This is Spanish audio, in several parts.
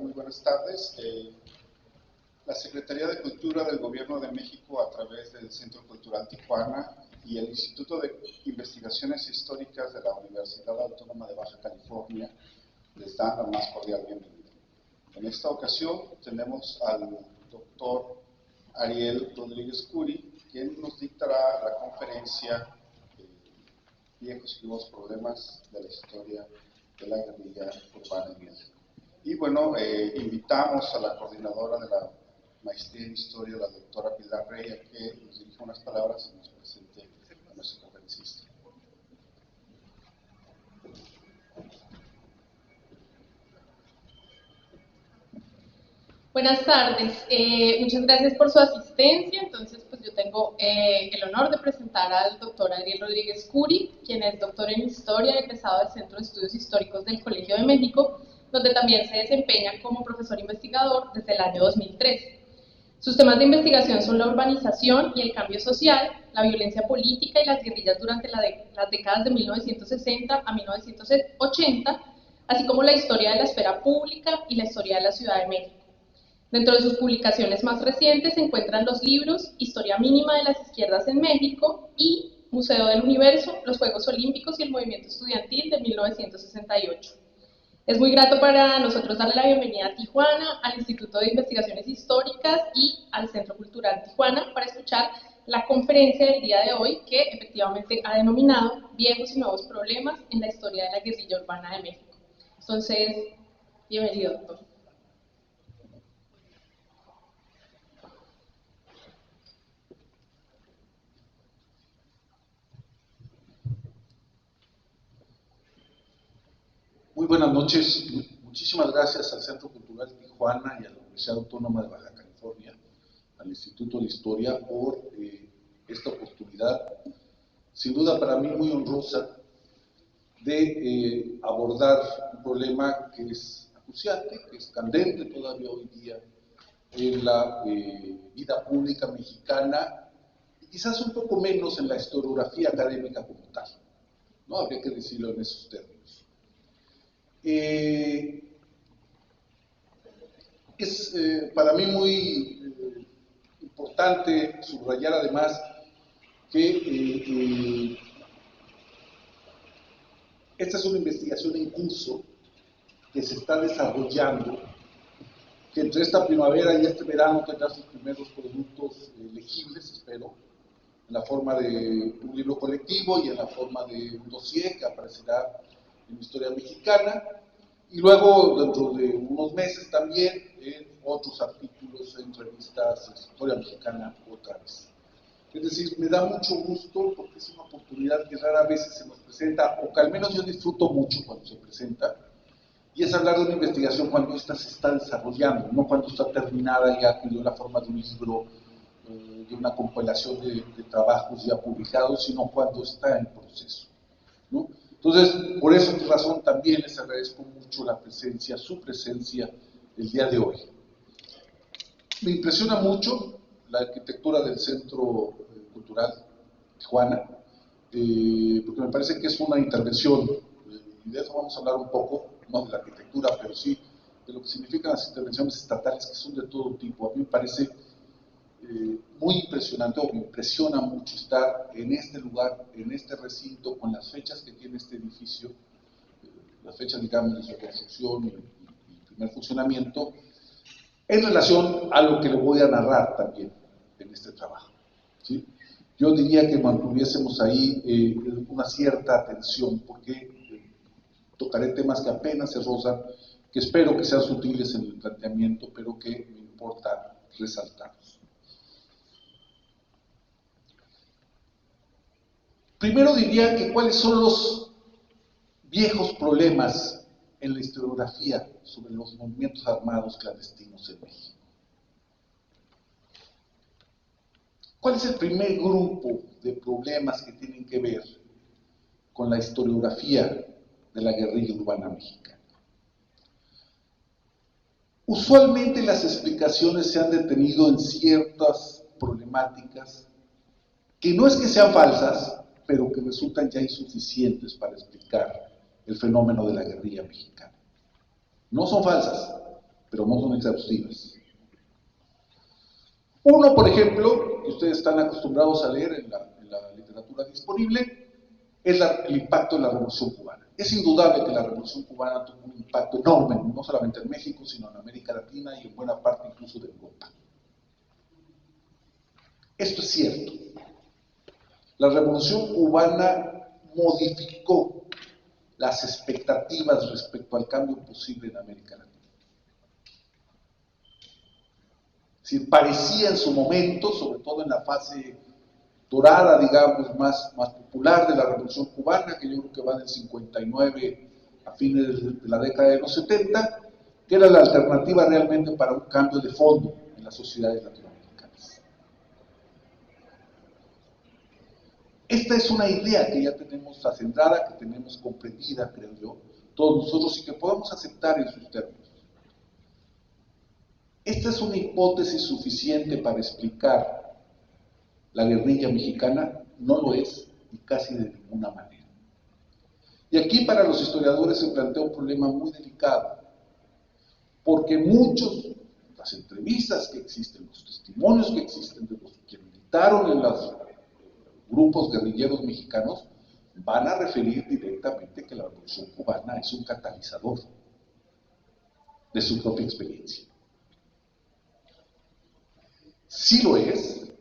Muy buenas tardes. La Secretaría de Cultura del Gobierno de México, a través del Centro Cultural Tijuana y el Instituto de Investigaciones Históricas de la Universidad Autónoma de Baja California, les dan la más cordial bienvenida. En esta ocasión tenemos al doctor Ariel Rodríguez Curi, quien nos dictará la conferencia Viejos y Nuevos Problemas de la Historia de la Guerrilla Urbana en México. Y bueno, invitamos a la coordinadora de la Maestría en Historia, la doctora Pilar Rey, a que nos dirija unas palabras y nos presente a nuestro conferencista. Buenas tardes, muchas gracias por su asistencia. Entonces, pues yo tengo el honor de presentar al doctor Ariel Rodríguez Curi, quien es doctor en Historia, egresado del Centro de Estudios Históricos del Colegio de México, donde también se desempeña como profesor investigador desde el año 2003. Sus temas de investigación son la urbanización y el cambio social, la violencia política y las guerrillas durante las décadas de 1960 a 1980, así como la historia de la esfera pública y la historia de la Ciudad de México. Dentro de sus publicaciones más recientes se encuentran los libros Historia mínima de las izquierdas en México y Museo del Universo, los Juegos Olímpicos y el Movimiento Estudiantil de 1968. Es muy grato para nosotros darle la bienvenida a Tijuana, al Instituto de Investigaciones Históricas y al Centro Cultural Tijuana para escuchar la conferencia del día de hoy, que efectivamente ha denominado Viejos y Nuevos Problemas en la Historia de la Guerrilla Urbana de México. Entonces, bienvenido, doctor. Muy buenas noches, muchísimas gracias al Centro Cultural Tijuana y a la Universidad Autónoma de Baja California, al Instituto de Historia, por esta oportunidad, sin duda para mí muy honrosa, de abordar un problema que es acuciante, que es candente todavía hoy día en la vida pública mexicana, y quizás un poco menos en la historiografía académica como tal, ¿no? Habría que decirlo en esos términos. Es para mí muy importante subrayar además que esta es una investigación en curso que se está desarrollando, que entre esta primavera y este verano tendrá sus primeros productos legibles, espero, en la forma de un libro colectivo y en la forma de un dossier que aparecerá en Historia Mexicana, y luego dentro de unos meses también otros artículos en revistas de Historia Mexicana otra vez. Es decir, me da mucho gusto porque es una oportunidad que rara vez se nos presenta, o que al menos yo disfruto mucho cuando se presenta, y es hablar de una investigación cuando ésta se está desarrollando, no cuando está terminada ya, que dio la forma de un libro, de una compilación de trabajos ya publicados, sino cuando está en proceso, ¿no? Entonces, por esa razón también les agradezco mucho la presencia, su presencia el día de hoy. Me impresiona mucho la arquitectura del Centro Cultural Tijuana, porque me parece que es una intervención, y de eso vamos a hablar un poco, no de la arquitectura, pero sí de lo que significan las intervenciones estatales, que son de todo tipo. A mí me parece muy impresionante, o me impresiona mucho estar en este lugar, en este recinto, con las fechas que tiene este edificio, las fechas, digamos, de su construcción y primer funcionamiento, en relación a lo que le voy a narrar también en este trabajo, ¿sí? Yo diría que mantuviésemos ahí una cierta atención, porque tocaré temas que apenas se rozan, que espero que sean sutiles en el planteamiento, pero que me importa resaltarlos. Primero diría que cuáles son los viejos problemas en la historiografía sobre los movimientos armados clandestinos en México. ¿Cuál es el primer grupo de problemas que tienen que ver con la historiografía de la guerrilla urbana mexicana? Usualmente las explicaciones se han detenido en ciertas problemáticas que no es que sean falsas, pero que resultan ya insuficientes para explicar el fenómeno de la guerrilla mexicana. No son falsas, pero no son exhaustivas. Uno, por ejemplo, que ustedes están acostumbrados a leer en la literatura disponible, es el impacto de la Revolución Cubana. Es indudable que la Revolución Cubana tuvo un impacto enorme, no solamente en México, sino en América Latina y en buena parte incluso de Europa. Esto es cierto. La Revolución Cubana modificó las expectativas respecto al cambio posible en América Latina. Es decir, parecía en su momento, sobre todo en la fase dorada, digamos, más popular de la Revolución Cubana, que yo creo que va del 59 a fines de la década de los 70, que era la alternativa realmente para un cambio de fondo en las sociedades latinoamericanas. Esta es una idea que ya tenemos acendrada, que tenemos comprendida, creo yo, todos nosotros, y que podemos aceptar en sus términos. Esta es una hipótesis suficiente para explicar la guerrilla mexicana, no lo es, y casi de ninguna manera. Y aquí para los historiadores se plantea un problema muy delicado, porque las entrevistas que existen, los testimonios que existen de los que militaron en los grupos guerrilleros mexicanos, van a referir directamente que la Revolución Cubana es un catalizador de su propia experiencia. Sí lo es,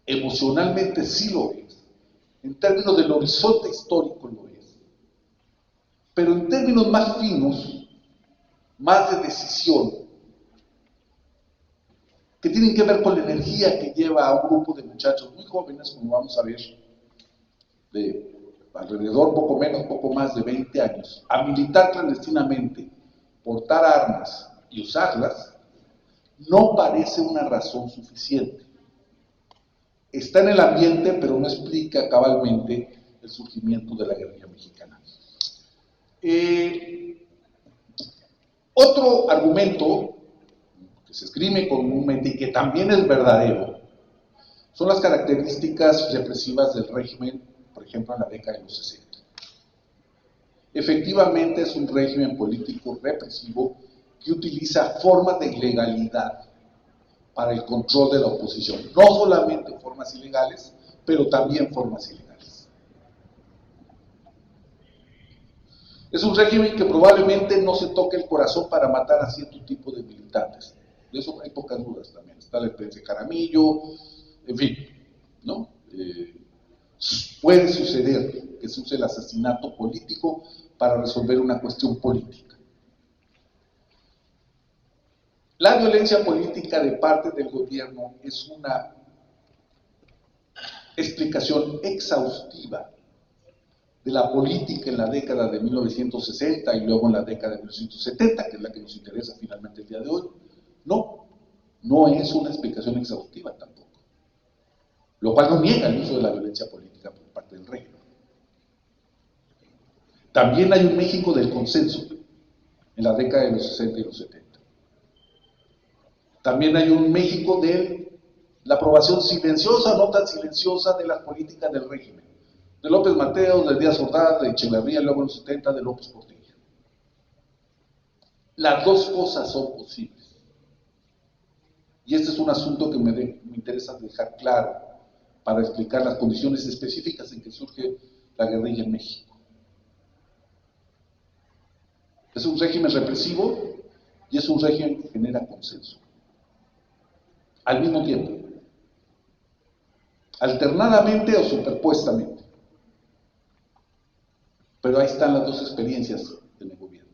emocionalmente sí lo es, en términos del horizonte histórico lo es, pero en términos más finos, más de decisión, que tienen que ver con la energía que lleva a un grupo de muchachos muy jóvenes, como vamos a ver, de alrededor, poco menos, poco más de 20 años, a militar clandestinamente, portar armas y usarlas, no parece una razón suficiente. Está en el ambiente, pero no explica cabalmente el surgimiento de la guerrilla mexicana. Otro argumento que se esgrime comúnmente y que también es verdadero son las características represivas del régimen, por ejemplo, en la década de los 60. Efectivamente es un régimen político represivo que utiliza formas de ilegalidad para el control de la oposición. No solamente formas ilegales, pero también formas ilegales. Es un régimen que probablemente no se toque el corazón para matar a cierto tipo de militantes. De eso hay pocas dudas también. Está el Pérez Jaramillo, en fin, ¿no? Puede suceder que se use el asesinato político para resolver una cuestión política. La violencia política de parte del gobierno es una explicación exhaustiva de la política en la década de 1960 y luego en la década de 1970, que es la que nos interesa finalmente el día de hoy. No es una explicación exhaustiva tampoco, lo cual no niega el uso de la violencia política por parte del régimen. También hay un México del consenso en la década de los 60 y los 70. También hay un México de la aprobación silenciosa o no tan silenciosa de las políticas del régimen. De López Mateos, de Díaz Ordaz, de Echeverría, luego en los 70, de López Portillo. Las dos cosas son posibles. Y este es un asunto que me interesa dejar claro para explicar las condiciones específicas en que surge la guerrilla en México. Es un régimen represivo y es un régimen que genera consenso. Al mismo tiempo, alternadamente o superpuestamente. Pero ahí están las dos experiencias de mi gobierno.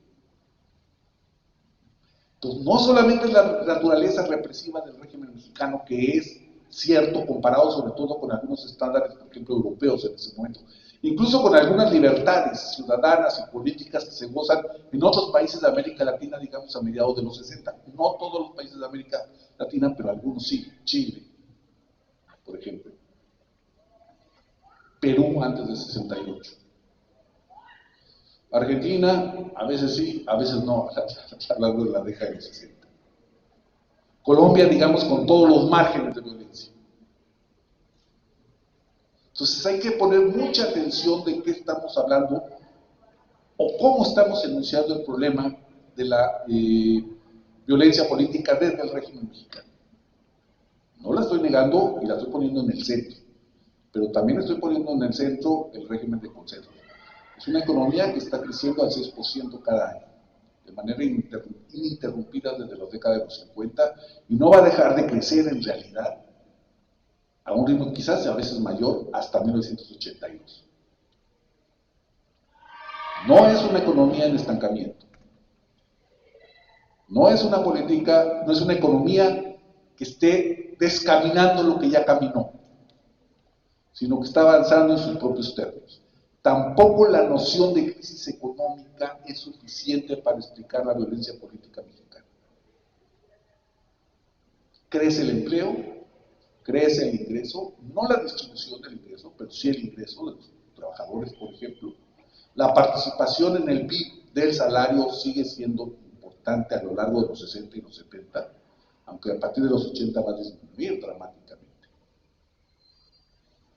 Entonces, no solamente es la naturaleza represiva del régimen mexicano, que es cierto comparado sobre todo con algunos estándares, por ejemplo, europeos en ese momento, incluso con algunas libertades ciudadanas y políticas que se gozan en otros países de América Latina, digamos a mediados de los 60. No todos los países de América Latina, pero algunos sí. Chile, por ejemplo. Perú antes del 68. Argentina, a veces sí, a veces no, a lo largo de la década de los 60. Colombia, digamos, con todos los márgenes de violencia. Entonces hay que poner mucha atención de qué estamos hablando o cómo estamos enunciando el problema de violencia política desde el régimen mexicano. No la estoy negando y la estoy poniendo en el centro, pero también estoy poniendo en el centro el régimen de consenso. Es una economía que está creciendo al 6% cada año, de manera ininterrumpida desde la década de los 50, y no va a dejar de crecer en realidad a un ritmo quizás a veces mayor hasta 1982. No es una economía en estancamiento. No es una política, no es una economía que esté descaminando lo que ya caminó, sino que está avanzando en sus propios términos. Tampoco la noción de crisis económica es suficiente para explicar la violencia política mexicana. Crece el empleo, crece el ingreso, no la distribución del ingreso, pero sí el ingreso de los trabajadores, por ejemplo. La participación en el PIB del salario sigue siendo importante a lo largo de los 60 y los 70, aunque a partir de los 80 va a disminuir dramáticamente.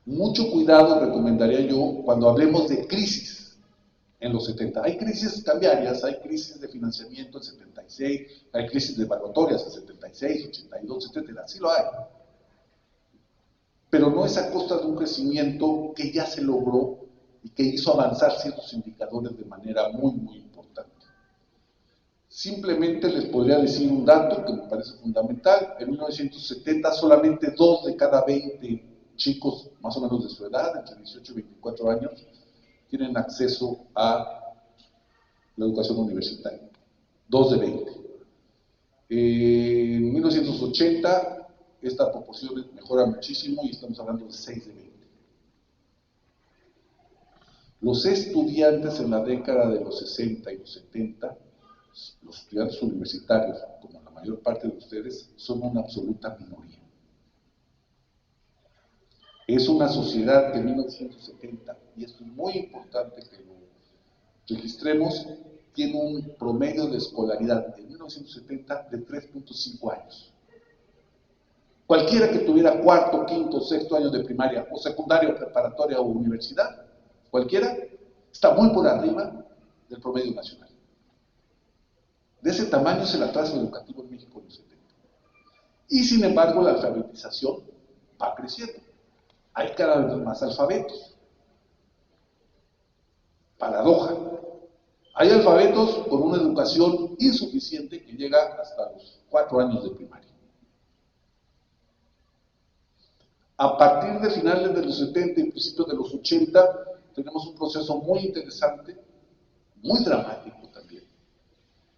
Mucho cuidado recomendaría yo cuando hablemos de crisis en los 70. Hay crisis cambiarias, hay crisis de financiamiento en 76, hay crisis devaluatorias en 76, 82, etcétera, sí lo hay. Pero no es a costa de un crecimiento que ya se logró y que hizo avanzar ciertos indicadores de manera muy, muy importante. Simplemente les podría decir un dato que me parece fundamental. En 1970 solamente 2 de cada 20 chicos, más o menos de su edad, entre 18 y 24 años, tienen acceso a la educación universitaria. 2 de 20. En 1980 esta proporción mejora muchísimo y estamos hablando de 6 de 20. Los estudiantes en la década de los 60 y los 70, los estudiantes universitarios, como la mayor parte de ustedes, son una absoluta minoría. Es una sociedad de 1970, y esto es muy importante que lo registremos, tiene un promedio de escolaridad en 1970 de 3.5 años. Cualquiera que tuviera cuarto, quinto, sexto año de primaria, o secundaria, preparatoria o universidad, cualquiera, está muy por arriba del promedio nacional. De ese tamaño es el atraso educativo en México en los 70. Y sin embargo, la alfabetización va creciendo. Hay cada vez más alfabetos. Paradoja. Hay alfabetos con una educación insuficiente que llega hasta los 4 años de primaria. A partir de finales de los 70 y principios de los 80, tenemos un proceso muy interesante, muy dramático también.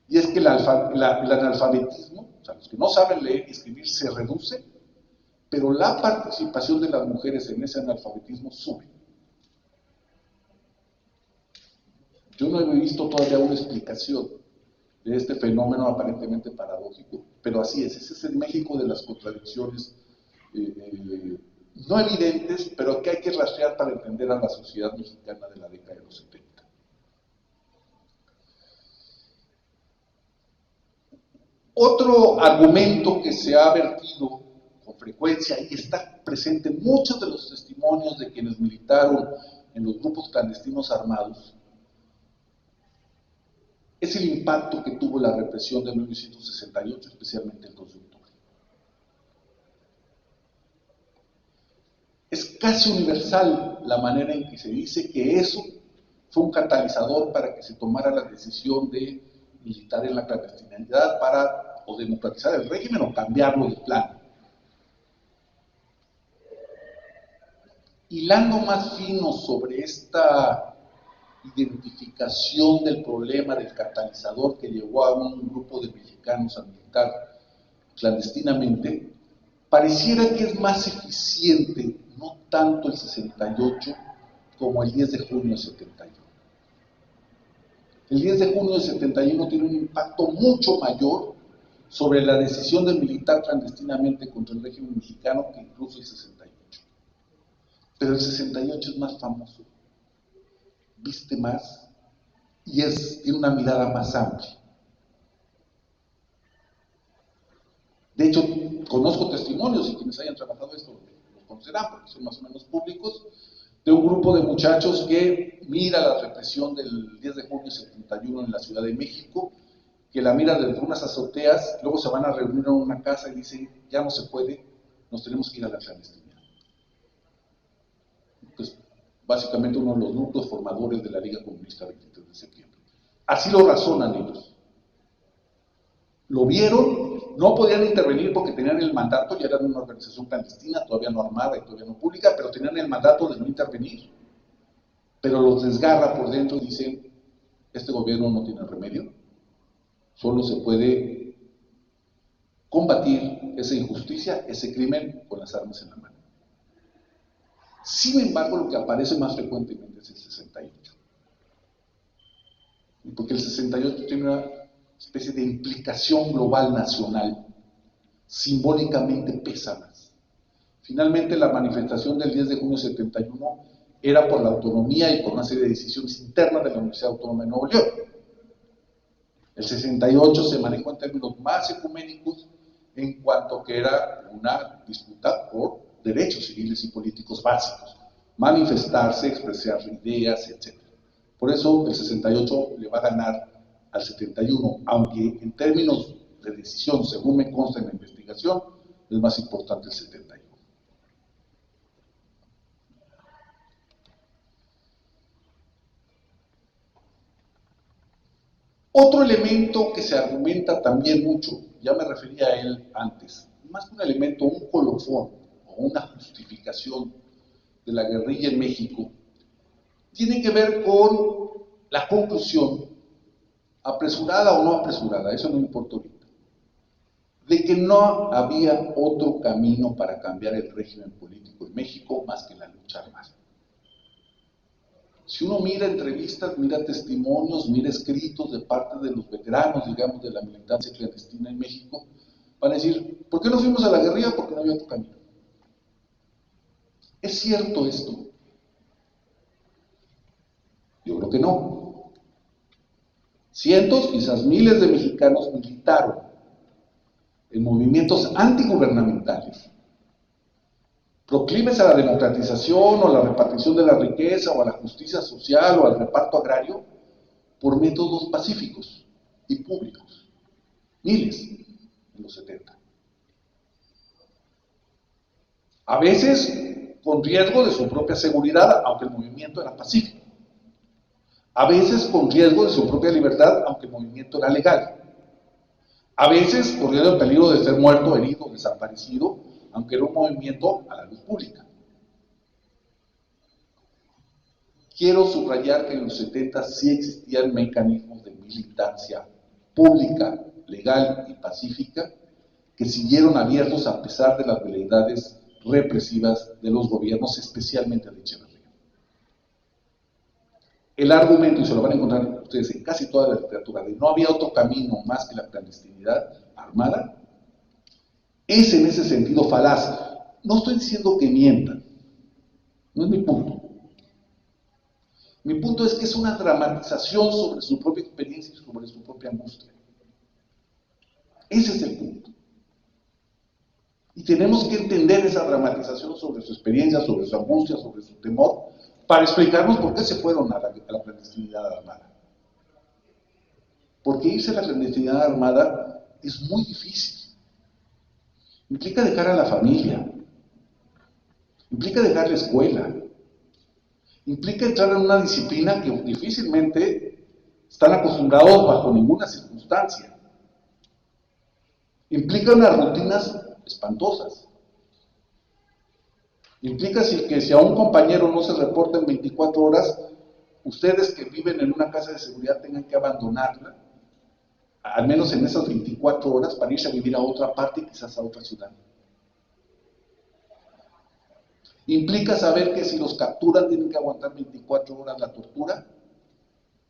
Y es que el analfabetismo, o sea, los que no saben leer y escribir, se reduce, pero la participación de las mujeres en ese analfabetismo sube. Yo no he visto todavía una explicación de este fenómeno aparentemente paradójico, pero así es. Ese es el México de las contradicciones no evidentes, pero que hay que rastrear para entender a la sociedad mexicana de la década de los 70. Otro argumento que se ha vertido con frecuencia y está presente en muchos de los testimonios de quienes militaron en los grupos clandestinos armados es el impacto que tuvo la represión de 1968, especialmente el 2 de octubre. Es casi universal la manera en que se dice que eso fue un catalizador para que se tomara la decisión de militar en la clandestinidad para o democratizar el régimen o cambiarlo de plano. Hilando más fino sobre esta identificación del problema del catalizador que llevó a un grupo de mexicanos a militar clandestinamente, pareciera que es más eficiente no tanto el 68 como el 10 de junio del 71. El 10 de junio del 71 tiene un impacto mucho mayor sobre la decisión de militar clandestinamente contra el régimen mexicano que incluso el 68. Pero el 68 es más famoso, viste más y tiene una mirada más amplia. De hecho, conozco testimonios, y quienes hayan trabajado esto lo conocerán porque son más o menos públicos, de un grupo de muchachos que mira la represión del 10 de junio del 71 en la Ciudad de México, que la miran desde unas azoteas, luego se van a reunir en una casa y dicen, ya no se puede, nos tenemos que ir a la clandestinidad. Pues, básicamente uno de los núcleos formadores de la Liga Comunista 23 de septiembre. Así lo razonan ellos. Lo vieron, no podían intervenir porque tenían el mandato, ya eran una organización clandestina, todavía no armada y todavía no pública, pero tenían el mandato de no intervenir. Pero los desgarra por dentro y dicen, este gobierno no tiene remedio, solo se puede combatir esa injusticia, ese crimen con las armas en la mano. Sin embargo, lo que aparece más frecuentemente es el 68. Porque el 68 tiene una especie de implicación global nacional, simbólicamente pesa más. Finalmente, la manifestación del 10 de junio de 71 era por la autonomía y por una serie de decisiones internas de la Universidad Autónoma de Nuevo León. El 68 se manejó en términos más ecuménicos en cuanto que era una disputa por derechos civiles y políticos básicos, manifestarse, expresar ideas, etc. Por eso el 68 le va a ganar al 71, aunque en términos de decisión, según me consta en la investigación, es más importante el 71. Otro elemento que se argumenta también mucho, ya me refería a él antes, más que un elemento, un colofón o una justificación de la guerrilla en México, tiene que ver con la conclusión, apresurada o no apresurada, eso no importa ahorita, de que no había otro camino para cambiar el régimen político en México más que la lucha armada. Si uno mira entrevistas, mira testimonios, mira escritos de parte de los veteranos, digamos, de la militancia clandestina en México, van a decir, ¿por qué no fuimos a la guerrilla? Porque no había otro camino. ¿Es cierto esto? Yo creo que no. Cientos, quizás miles de mexicanos militaron en movimientos antigubernamentales, proclives a la democratización o a la repartición de la riqueza o a la justicia social o al reparto agrario por métodos pacíficos y públicos. Miles en los 70. A veces con riesgo de su propia seguridad, aunque el movimiento era pacífico. A veces con riesgo de su propia libertad, aunque el movimiento era legal. A veces corriendo el peligro de ser muerto, herido, desaparecido, aunque era un movimiento a la luz pública. Quiero subrayar que en los 70 sí existían mecanismos de militancia pública, legal y pacífica que siguieron abiertos a pesar de las veleidades represivas de los gobiernos, especialmente de Echeverría. El argumento, y se lo van a encontrar ustedes en casi toda la literatura, de no había otro camino más que la clandestinidad armada, es en ese sentido falaz. No estoy diciendo que mientan, no es mi punto. Mi punto es que es una dramatización sobre su propia experiencia y sobre su propia angustia. Ese es el punto. Y tenemos que entender esa dramatización sobre su experiencia, sobre su angustia, sobre su temor, para explicarnos por qué se fueron a la clandestinidad armada. Porque irse a la clandestinidad armada es muy difícil. Implica dejar a la familia, implica dejar la escuela, implica entrar en una disciplina que difícilmente están acostumbrados bajo ninguna circunstancia. Implica unas rutinas espantosas. Implica que si a un compañero no se reporta en 24 horas, ustedes que viven en una casa de seguridad tengan que abandonarla, al menos en esas 24 horas, para irse a vivir a otra parte y quizás a otra ciudad. Implica saber que si los capturan tienen que aguantar 24 horas la tortura,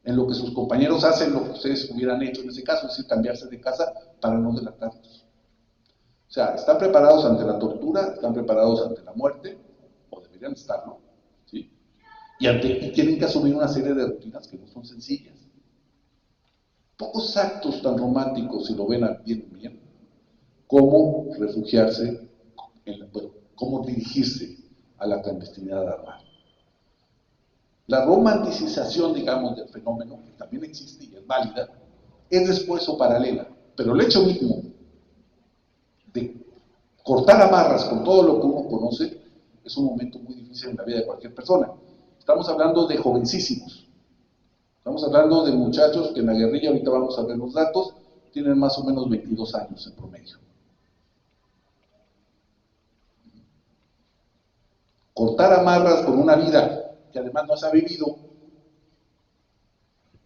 en lo que sus compañeros hacen lo que ustedes hubieran hecho en ese caso, es decir, cambiarse de casa para no delatarlos. O sea, están preparados ante la tortura, están preparados ante la muerte, o deberían estarlo, ¿sí? Y tienen que asumir una serie de rutinas que no son sencillas. Pocos actos tan románticos, si lo ven bien, como refugiarse, cómo dirigirse a la clandestinidad armada. La romanticización, digamos, del fenómeno, que también existe y es válida, es después o paralela, pero el hecho mismo de cortar amarras con todo lo que uno conoce es un momento muy difícil en la vida de cualquier persona. Estamos hablando de jovencísimos, estamos hablando de muchachos que en la guerrilla, ahorita vamos a ver los datos, tienen más o menos 22 años en promedio. Cortar amarras con una vida que además no se ha vivido,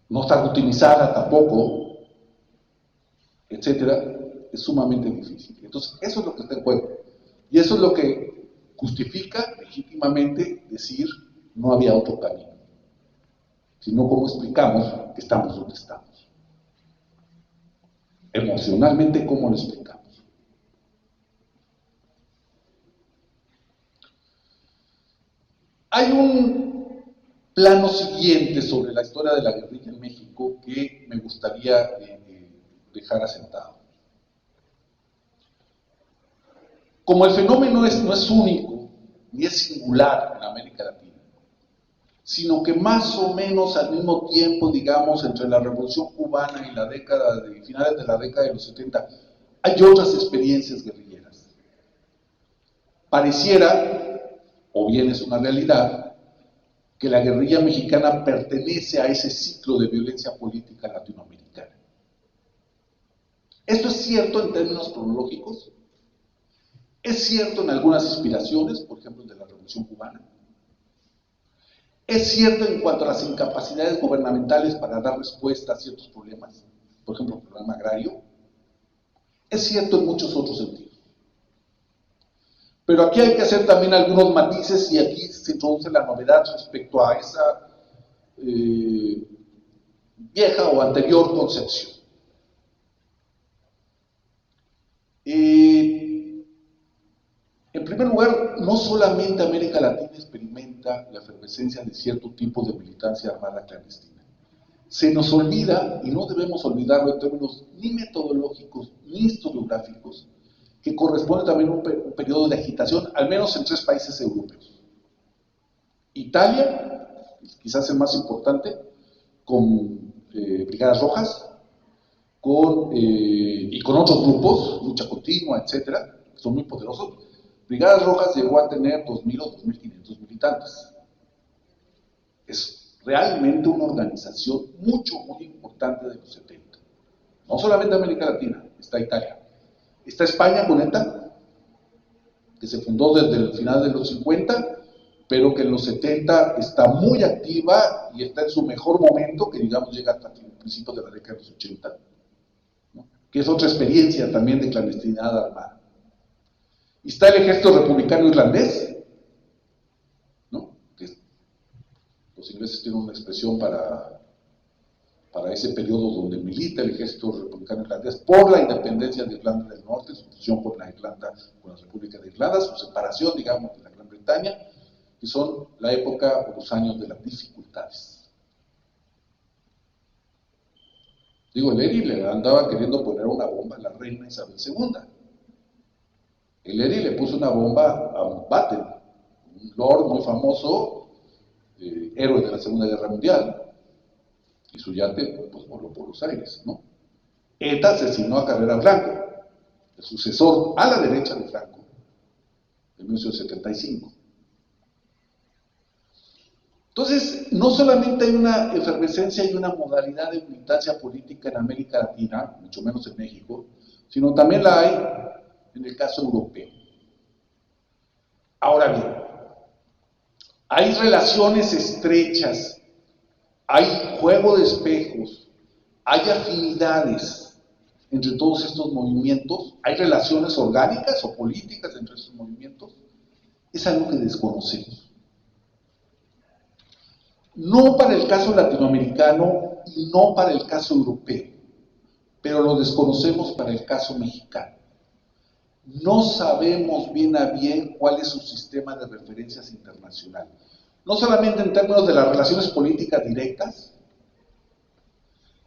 no está rutinizada tampoco, etcétera, es sumamente difícil. Entonces, eso es lo que está en juego. Y eso es lo que justifica legítimamente decir no había otro camino. Sino cómo explicamos que estamos donde estamos. Emocionalmente, ¿cómo lo explicamos? Hay un plano siguiente sobre la historia de la guerrilla en México que me gustaría dejar asentado. Como el fenómeno no es único, ni es singular en América Latina, sino que más o menos al mismo tiempo, digamos, entre la Revolución Cubana y la década de finales de la década de los 70, hay otras experiencias guerrilleras. Pareciera, o bien es una realidad, que la guerrilla mexicana pertenece a ese ciclo de violencia política latinoamericana. ¿Esto es cierto en términos cronológicos? ¿Es cierto en algunas inspiraciones, por ejemplo, de la Revolución Cubana? ¿Es cierto en cuanto a las incapacidades gubernamentales para dar respuesta a ciertos problemas? Por ejemplo, el problema agrario. Es cierto en muchos otros sentidos. Pero aquí hay que hacer también algunos matices y aquí se introduce la novedad respecto a esa vieja o anterior concepción. En primer lugar, no solamente América Latina experimenta la efervescencia de cierto tipo de militancia armada clandestina. Se nos olvida, y no debemos olvidarlo en términos ni metodológicos ni historiográficos, que corresponde también a un periodo de agitación, al menos en 3 países europeos. Italia, quizás el más importante, con Brigadas Rojas, y con otros grupos, lucha continua, etcétera, que son muy poderosos. Brigadas Rojas llegó a tener 2.000 o 2.500 militantes. Es realmente una organización muy importante de los 70. No solamente América Latina, está Italia. Está España con ETA, que se fundó desde el final de los 50, pero que en los 70 está muy activa y está en su mejor momento, que digamos llega hasta el principio de la década de los 80, ¿no? Que es otra experiencia también de clandestinidad armada. Y está el ejército republicano irlandés, ¿no? Que los ingleses tienen una expresión para ese periodo donde milita el ejército republicano irlandés por la independencia de Irlanda del Norte, su fusión con la República de Irlanda, su separación, digamos, de la Gran Bretaña, que son la época o los años de las dificultades. Digo, el Eri le andaba queriendo poner una bomba a la reina Isabel II. El Eri le puso una bomba a Mountbatten, un lord muy famoso, héroe de la Segunda Guerra Mundial, y su yate pues voló por los aires, ¿no? ETA asesinó a Carrera Franco, el sucesor a la derecha de Franco, en 1975. Entonces, no solamente hay una efervescencia y una modalidad de militancia política en América Latina, mucho menos en México, sino también la hay en el caso europeo. Ahora bien, hay relaciones estrechas, hay juego de espejos, hay afinidades entre todos estos movimientos, hay relaciones orgánicas o políticas entre estos movimientos, es algo que desconocemos. No para el caso latinoamericano y no para el caso europeo, pero lo desconocemos para el caso mexicano. No sabemos bien a bien cuál es su sistema de referencias internacional. No solamente en términos de las relaciones políticas directas,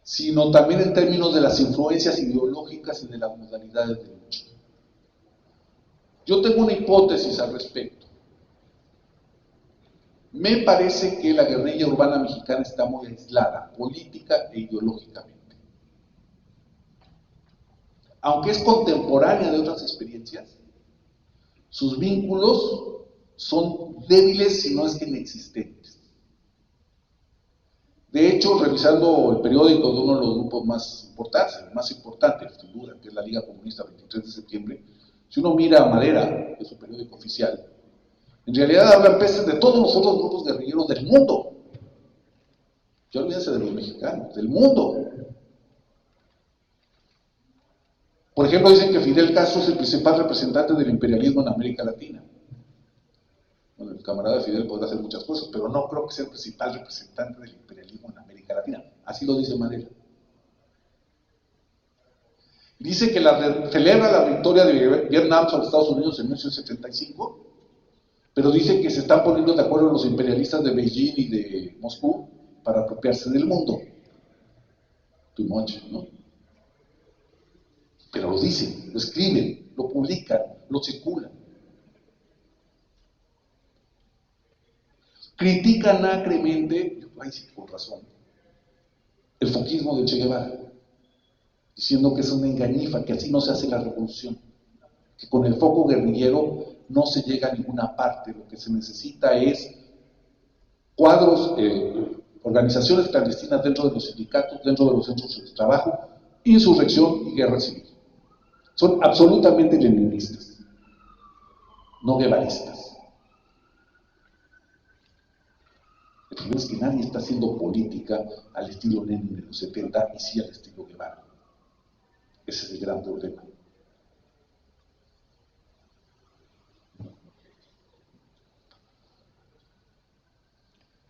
sino también en términos de las influencias ideológicas y de las modalidades de lucha. Yo tengo una hipótesis al respecto. Me parece que la guerrilla urbana mexicana está muy aislada, política e ideológicamente. aunque es contemporánea de otras experiencias, sus vínculos son débiles, si no es que inexistentes. De hecho, revisando el periódico de uno de los grupos más importantes, el más importante, sin duda, que es la Liga Comunista 23 de septiembre, si uno mira a Madera, que es su periódico oficial, en realidad hablan peces de todos los otros grupos guerrilleros del mundo. Ya olvídense de los mexicanos, del mundo. Por ejemplo, dicen que Fidel Castro es el principal representante del imperialismo en América Latina. Bueno, el camarada Fidel podrá hacer muchas cosas, pero no creo que sea el principal representante del imperialismo en América Latina. Así lo dice Madera. Dice que celebra la victoria de Vietnam sobre Estados Unidos en 1975, pero dice que se están poniendo de acuerdo los imperialistas de Beijing y de Moscú para apropiarse del mundo. Too much, ¿no? Pero lo dicen, lo escriben, lo publican, lo circulan. Critican acremente, ay sí, con razón, el foquismo de Che Guevara, diciendo que es una engañifa, que así no se hace la revolución, que con el foco guerrillero no se llega a ninguna parte, lo que se necesita es cuadros, organizaciones clandestinas dentro de los sindicatos, dentro de los centros de trabajo, insurrección y guerra civil. Son absolutamente leninistas, no guevaristas. El problema es que nadie está haciendo política al estilo Lenin de los 70 y sí al estilo Guevara. Ese es el gran problema.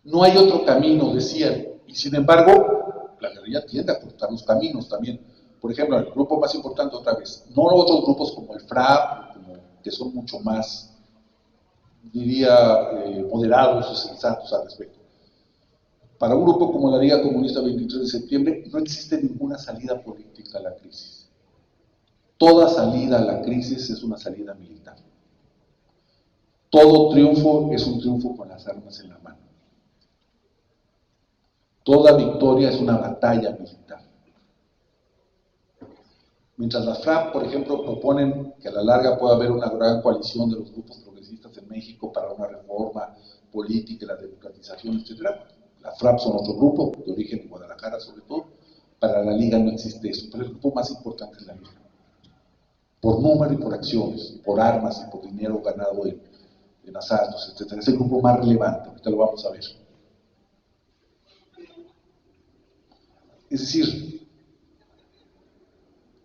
No hay otro camino, decían, y sin embargo, la guerrilla tiende a cortar los caminos también. Por ejemplo, el grupo más importante otra vez, no otros grupos como el FRAP, que son mucho más, diría, moderados y sensatos al respecto. Para un grupo como la Liga Comunista 23 de septiembre no existe ninguna salida política a la crisis. Toda salida a la crisis es una salida militar. Todo triunfo es un triunfo con las armas en la mano. Toda victoria es una batalla militar. Mientras las FRAP, por ejemplo, proponen que a la larga pueda haber una gran coalición de los grupos progresistas en México para una reforma política, la democratización, etc. Las FRAP son otro grupo, de origen en Guadalajara sobre todo. Para la Liga no existe eso, pero el grupo más importante es la Liga. Por número y por acciones, por armas y por dinero ganado en asaltos, etc. Es el grupo más relevante, ahorita lo vamos a ver. Es decir,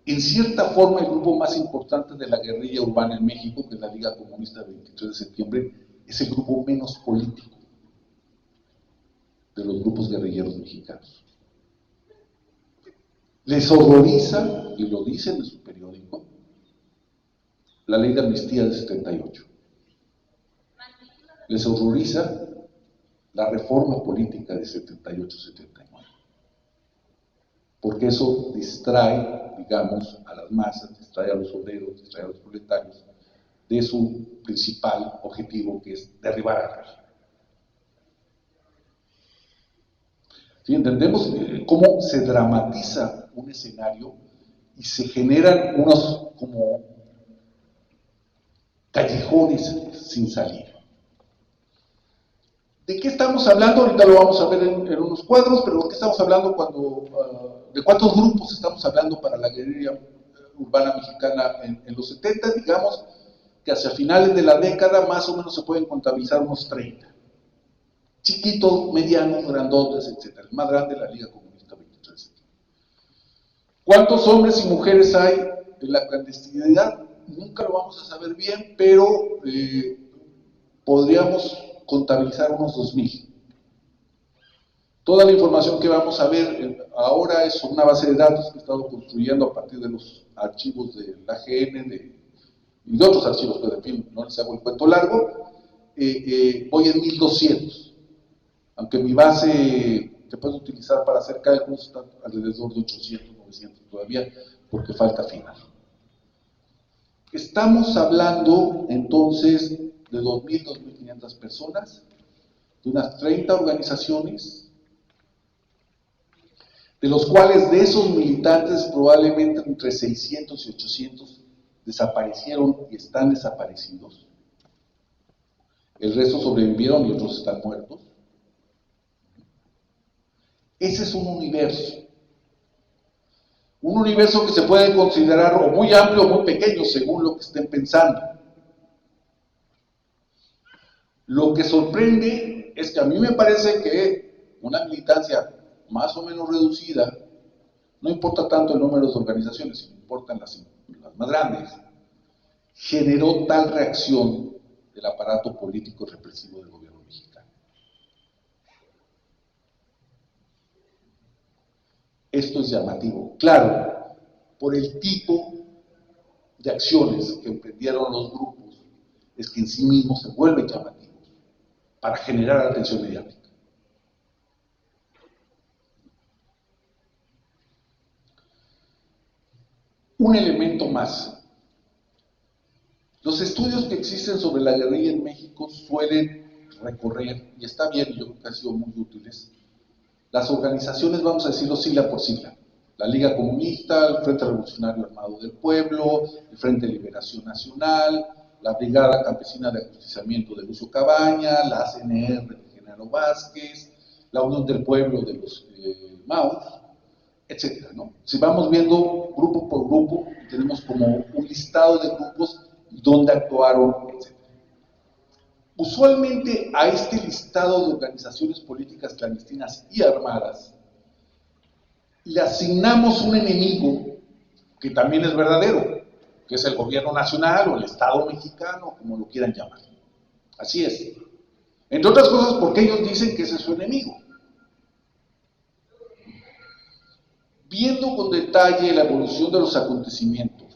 en cierta forma el grupo más importante de la guerrilla urbana en México, que es la Liga Comunista 23 de septiembre, es el grupo menos político de los grupos guerrilleros mexicanos. Les horroriza, y lo dicen en su periódico, la ley de amnistía de 78. Les horroriza la reforma política de 78-79. Porque eso distrae, digamos, a las masas, distrae a los obreros, distrae a los proletarios de su principal objetivo, que es derribar a la guerra. ¿Sí? Entendemos cómo se dramatiza un escenario y se generan unos como callejones sin salida. ¿De qué estamos hablando? Ahorita lo vamos a ver en unos cuadros, pero ¿de qué estamos hablando de cuántos grupos estamos hablando para la guerrilla urbana mexicana en los 70? Digamos que hacia finales de la década más o menos se pueden contabilizar unos 30. Chiquitos, medianos, grandotes, etc. El más grande, la Liga Comunista 23. ¿Cuántos hombres y mujeres hay en la clandestinidad? Nunca lo vamos a saber bien, pero podríamos contabilizar unos 2,000. Toda la información que vamos a ver ahora es una base de datos que he estado construyendo a partir de los archivos de la AGN y de otros archivos, pero en fin, no les hago el cuento largo. Voy en 1200, aunque mi base que puedo utilizar para hacer cálculos está alrededor de 800, 900 todavía, porque falta afinar. Estamos hablando entonces de 2,000, 2,500 personas, de unas 30 organizaciones, de los cuales de esos militantes probablemente entre 600 y 800 desaparecieron y están desaparecidos. El resto sobrevivieron y otros están muertos. Ese es un universo. Un universo que se puede considerar o muy amplio o muy pequeño, según lo que estén pensando. Lo que sorprende es que a mí me parece que una militancia más o menos reducida, no importa tanto el número de organizaciones, sino importan las más grandes, generó tal reacción del aparato político represivo del gobierno mexicano. Esto es llamativo, claro, por el tipo de acciones que emprendieron los grupos, es que en sí mismos se vuelven llamativos para generar atención mediática. Un elemento más. Los estudios que existen sobre la guerrilla en México suelen recorrer, y está bien, yo creo que han sido muy útiles, las organizaciones, vamos a decirlo sigla por sigla. La Liga Comunista, el Frente Revolucionario Armado del Pueblo, el Frente de Liberación Nacional, la Brigada Campesina de Ajusticiamiento de Lucio Cabaña, la CNR de Genaro Vázquez, la Unión del Pueblo de los Maus, etcétera, ¿no? Si vamos viendo grupo por grupo, tenemos como un listado de grupos donde actuaron, etcétera. Usualmente a este listado de organizaciones políticas clandestinas y armadas le asignamos un enemigo que también es verdadero, que es el gobierno nacional o el Estado mexicano, como lo quieran llamar. Así es. Entre otras cosas porque ellos dicen que ese es su enemigo. Viendo con detalle la evolución de los acontecimientos,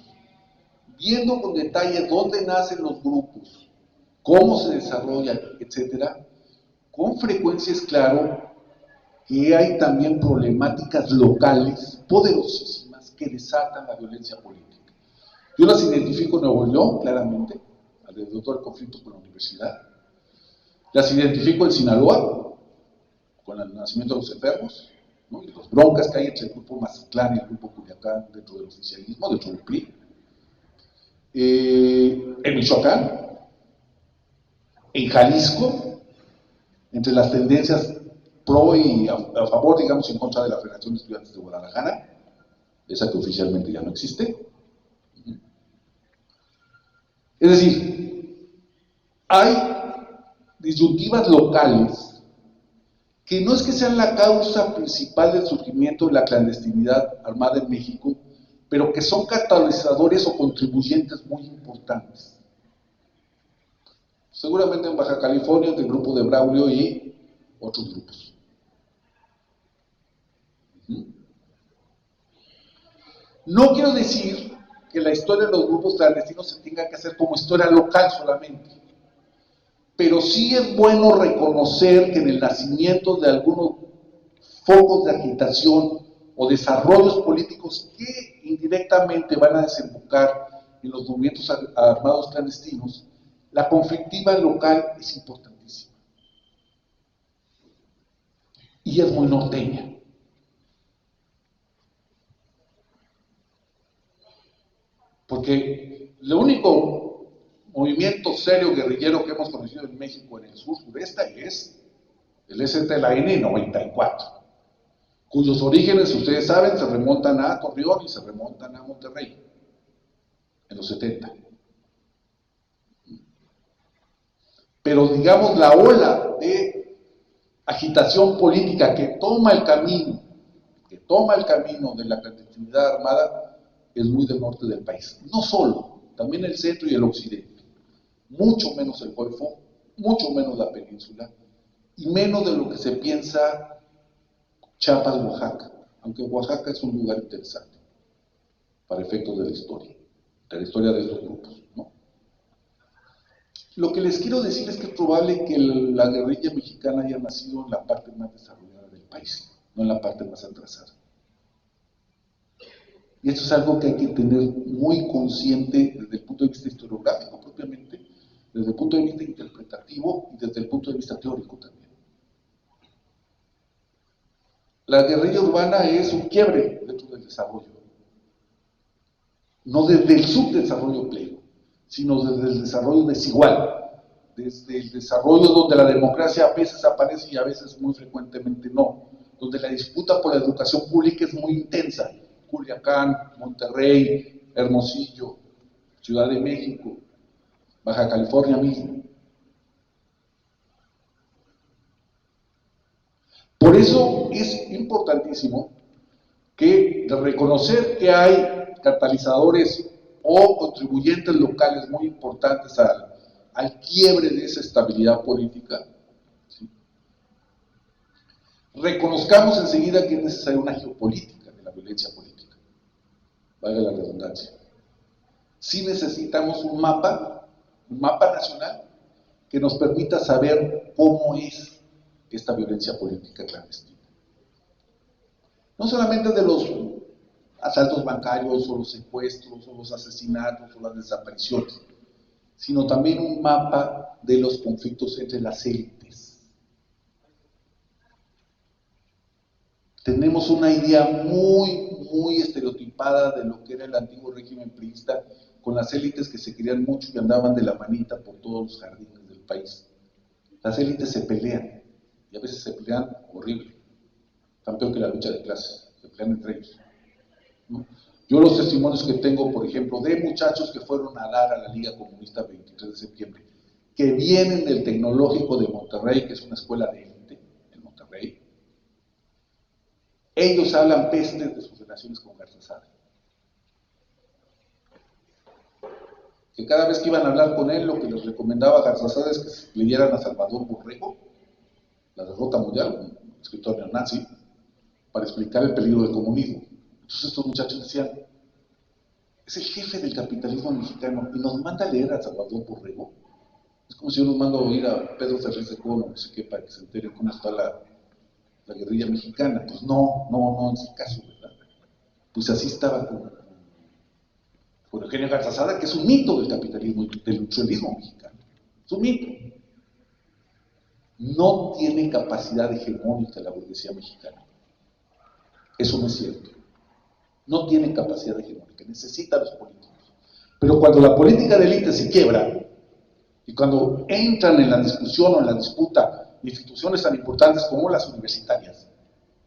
viendo con detalle dónde nacen los grupos, cómo se desarrollan, etcétera, con frecuencia es claro que hay también problemáticas locales poderosísimas que desatan la violencia política. Yo las identifico en Nuevo León, claramente, alrededor del conflicto con la universidad. Las identifico en Sinaloa, con el nacimiento de los enfermos, ¿no? Y las broncas que hay entre el grupo Mazatlán y el grupo Culiacán dentro del oficialismo, dentro del PRI. En Michoacán, en Jalisco, entre las tendencias pro y a favor, digamos, en contra de la Federación de Estudiantes de Guadalajara, esa que oficialmente ya no existe. Es decir, hay disyuntivas locales que no es que sean la causa principal del surgimiento de la clandestinidad armada en México, pero que son catalizadores o contribuyentes muy importantes. Seguramente en Baja California, entre el grupo de Braulio y otros grupos. No quiero decir que la historia de los grupos clandestinos se tenga que hacer como historia local solamente, pero sí es bueno reconocer que en el nacimiento de algunos focos de agitación o desarrollos políticos que indirectamente van a desembocar en los movimientos armados clandestinos, la conflictiva local es importantísima y es muy norteña. Porque el único movimiento serio guerrillero que hemos conocido en México en el sur-sureste es el STLN 94, cuyos orígenes, ustedes saben, se remontan a Torreón y se remontan a Monterrey, en los 70. Pero digamos, la ola de agitación política que toma el camino de la clandestinidad armada, es muy del norte del país. No solo, también el centro y el occidente. Mucho menos el Golfo, mucho menos la península, y menos de lo que se piensa Chiapas, Oaxaca, aunque Oaxaca es un lugar interesante para efectos de la historia de estos grupos, ¿no? Lo que les quiero decir es que es probable que la guerrilla mexicana haya nacido en la parte más desarrollada del país, no en la parte más atrasada. Y esto es algo que hay que tener muy consciente desde el punto de vista historiográfico propiamente, desde el punto de vista interpretativo y desde el punto de vista teórico también. La guerrilla urbana es un quiebre dentro del desarrollo, no desde el subdesarrollo pleno, sino desde el desarrollo desigual, desde el desarrollo donde la democracia a veces aparece y a veces muy frecuentemente no, donde la disputa por la educación pública es muy intensa. Culiacán, Monterrey, Hermosillo, Ciudad de México, Baja California mismo. Por eso es importantísimo que reconocer que hay catalizadores o contribuyentes locales muy importantes al quiebre de esa estabilidad política. ¿Sí? Reconozcamos enseguida que es necesaria una geopolítica de la violencia política, valga la redundancia. Sí necesitamos un mapa nacional que nos permita saber cómo es esta violencia política clandestina. No solamente de los asaltos bancarios o los secuestros o los asesinatos o las desapariciones, sino también un mapa de los conflictos entre las élites. Tenemos una idea muy estereotipada de lo que era el antiguo régimen priista, con las élites que se querían mucho y andaban de la manita por todos los jardines del país. Las élites se pelean, y a veces se pelean horrible, tan peor que la lucha de clases, se pelean entre ellos, ¿no? Yo los testimonios que tengo, por ejemplo, de muchachos que fueron a dar a la Liga Comunista 23 de septiembre, que vienen del Tecnológico de Monterrey, que es una escuela de élite en Monterrey, ellos hablan pestes de sus relaciones con Garzazada. Que cada vez que iban a hablar con él, lo que les recomendaba a Garzazada es que leyeran a Salvador Borrego, La derrota mundial, un escritor neonazi, para explicar el peligro del comunismo. Entonces estos muchachos decían, es el jefe del capitalismo mexicano y nos manda a leer a Salvador Borrego. Es como si yo nos mando a oír a Pedro Ferriz de Cono, no sé qué, para que se entere cómo está la guerrilla mexicana. Pues no es el caso, ¿verdad? Pues así estaba con Eugenio Garzazada, que es un mito del capitalismo, del industrialismo mexicano. Es un mito. No tiene capacidad hegemónica la burguesía mexicana. Eso no es cierto. No tiene capacidad hegemónica, necesita a los políticos. Pero cuando la política de élite se quiebra, y cuando entran en la discusión o en la disputa instituciones tan importantes como las universitarias,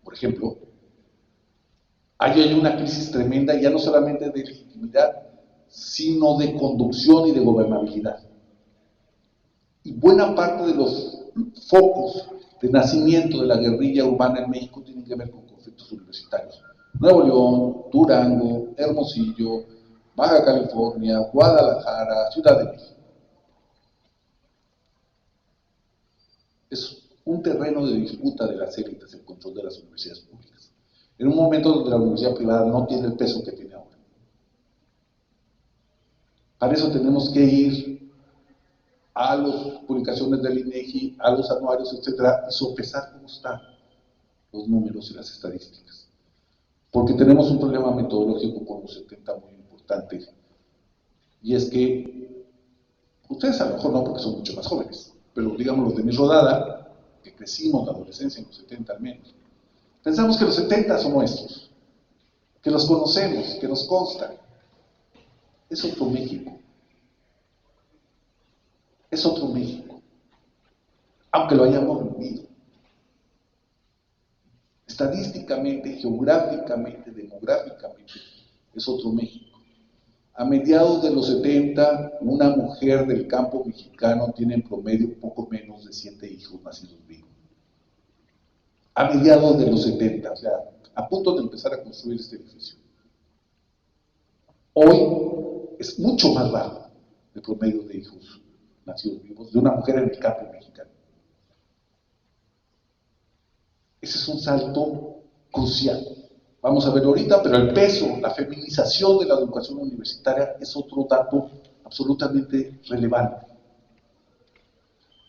por ejemplo, ahí hay una crisis tremenda, ya no solamente de legitimidad, sino de conducción y de gobernabilidad. Y buena parte de los focos de nacimiento de la guerrilla urbana en México tienen que ver con conflictos universitarios. Nuevo León, Durango, Hermosillo, Baja California, Guadalajara, Ciudad de México. Es un terreno de disputa de las élites el control de las universidades públicas. En un momento donde la universidad privada no tiene el peso que tiene ahora. Para eso tenemos que ir a las publicaciones del INEGI, a los anuarios, etcétera, y sopesar cómo están los números y las estadísticas. Porque tenemos un problema metodológico con los 70 muy importante, y es que ustedes a lo mejor no, porque son mucho más jóvenes, pero digamos los de mi rodada, que crecimos la adolescencia en los 70 al menos, pensamos que los 70 son nuestros, que los conocemos, que nos consta. Es otro México. Es otro México, aunque lo hayamos vivido. Estadísticamente, geográficamente, demográficamente, es otro México. A mediados de los 70, una mujer del campo mexicano tiene en promedio poco menos de 7 hijos nacidos vivos. A mediados de los 70, o sea, a punto de empezar a construir este edificio. Hoy es mucho más bajo el promedio de hijos nacidos vivos de una mujer en el campo mexicano. Ese es un salto crucial. Vamos a verlo ahorita, pero el peso, la feminización de la educación universitaria es otro dato absolutamente relevante.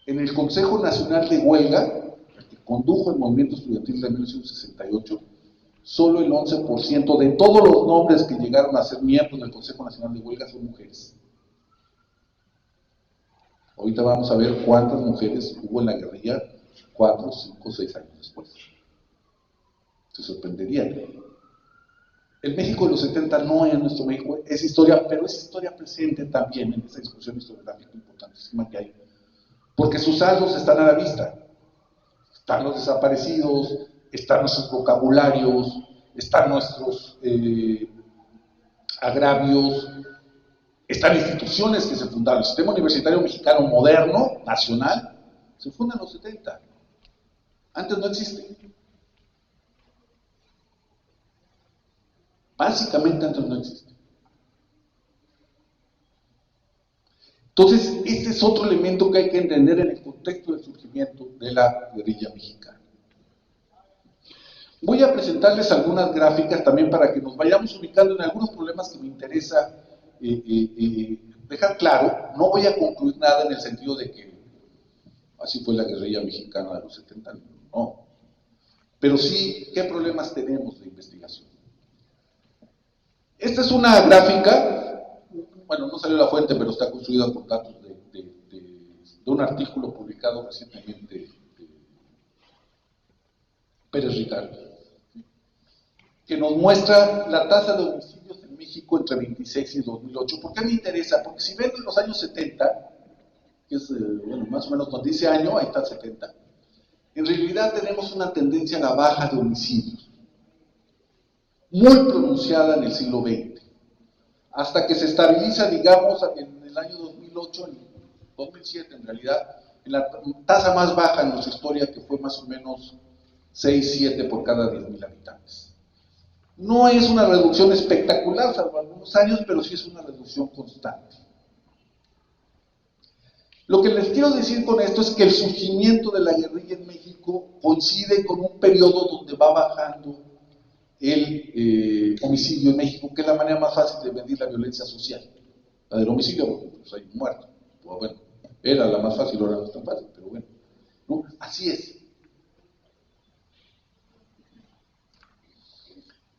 En el Consejo Nacional de Huelga, que condujo el movimiento estudiantil de 1968, solo el 11% de todos los nombres que llegaron a ser miembros del Consejo Nacional de Huelga son mujeres. Ahorita vamos a ver cuántas mujeres hubo en la guerrilla 4, 5, 6 años después. Se sorprenderían. El México de los 70 no es nuestro México, es historia, pero es historia presente también en esa discusión historiográfica importantísima que hay, porque sus saldos están a la vista. Están los desaparecidos, están nuestros vocabularios, están nuestros agravios, están instituciones que se fundaron. El sistema universitario mexicano moderno, nacional, se funda en los 70. Antes no existe. Básicamente antes no existe. Entonces, este es otro elemento que hay que entender en el contexto del surgimiento de la guerrilla mexicana. Voy a presentarles algunas gráficas también para que nos vayamos ubicando en algunos problemas que me interesa dejar claro. No voy a concluir nada en el sentido de que así fue la guerrilla mexicana de los 70, no. Pero sí, ¿qué problemas tenemos de investigación? Esta es una gráfica, bueno, no salió la fuente, pero está construida por datos de un artículo publicado recientemente de Pérez Ricardo, que nos muestra la tasa de homicidios en México entre 26 y 2008. ¿Por qué me interesa? Porque si ven en los años 70, que es bueno, más o menos donde dice año, ahí está el 70, en realidad tenemos una tendencia a la baja de homicidios, muy pronunciada en el siglo XX, hasta que se estabiliza, digamos, en el año 2008, en 2007 en realidad, en la tasa más baja en nuestra historia, que fue más o menos 6, 7 por cada 10.000 habitantes. No es una reducción espectacular, salvo algunos años, pero sí es una reducción constante. Lo que les quiero decir con esto es que el surgimiento de la guerrilla en México coincide con un periodo donde va bajando el homicidio en México, que es la manera más fácil de medir la violencia social. La del homicidio, pues hay un muerto. Pues bueno, era la más fácil, ahora no es tan fácil, pero bueno. ¿No? Así es.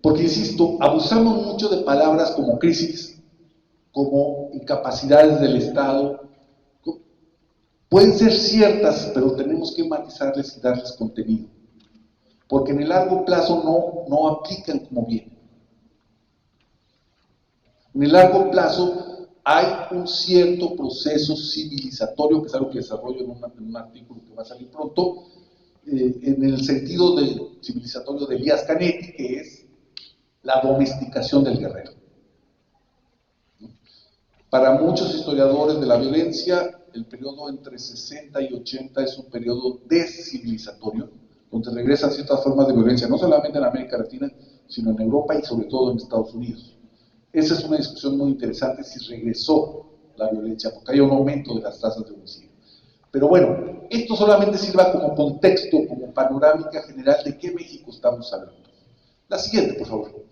Porque, insisto, abusamos mucho de palabras como crisis, como incapacidades del Estado. Pueden ser ciertas, pero tenemos que matizarles y darles contenido. Porque en el largo plazo no aplican como vienen. En el largo plazo hay un cierto proceso civilizatorio, que es algo que desarrollo en un artículo que va a salir pronto, en el sentido del civilizatorio de Elías Canetti, que es la domesticación del guerrero. Para muchos historiadores de la violencia, el periodo entre 60 y 80 es un periodo descivilizatorio, donde regresan ciertas formas de violencia, no solamente en América Latina, sino en Europa y sobre todo en Estados Unidos. Esa es una discusión muy interesante, si regresó la violencia, porque hay un aumento de las tasas de homicidio. Pero bueno, esto solamente sirva como contexto, como panorámica general de qué México estamos hablando. La siguiente, por favor.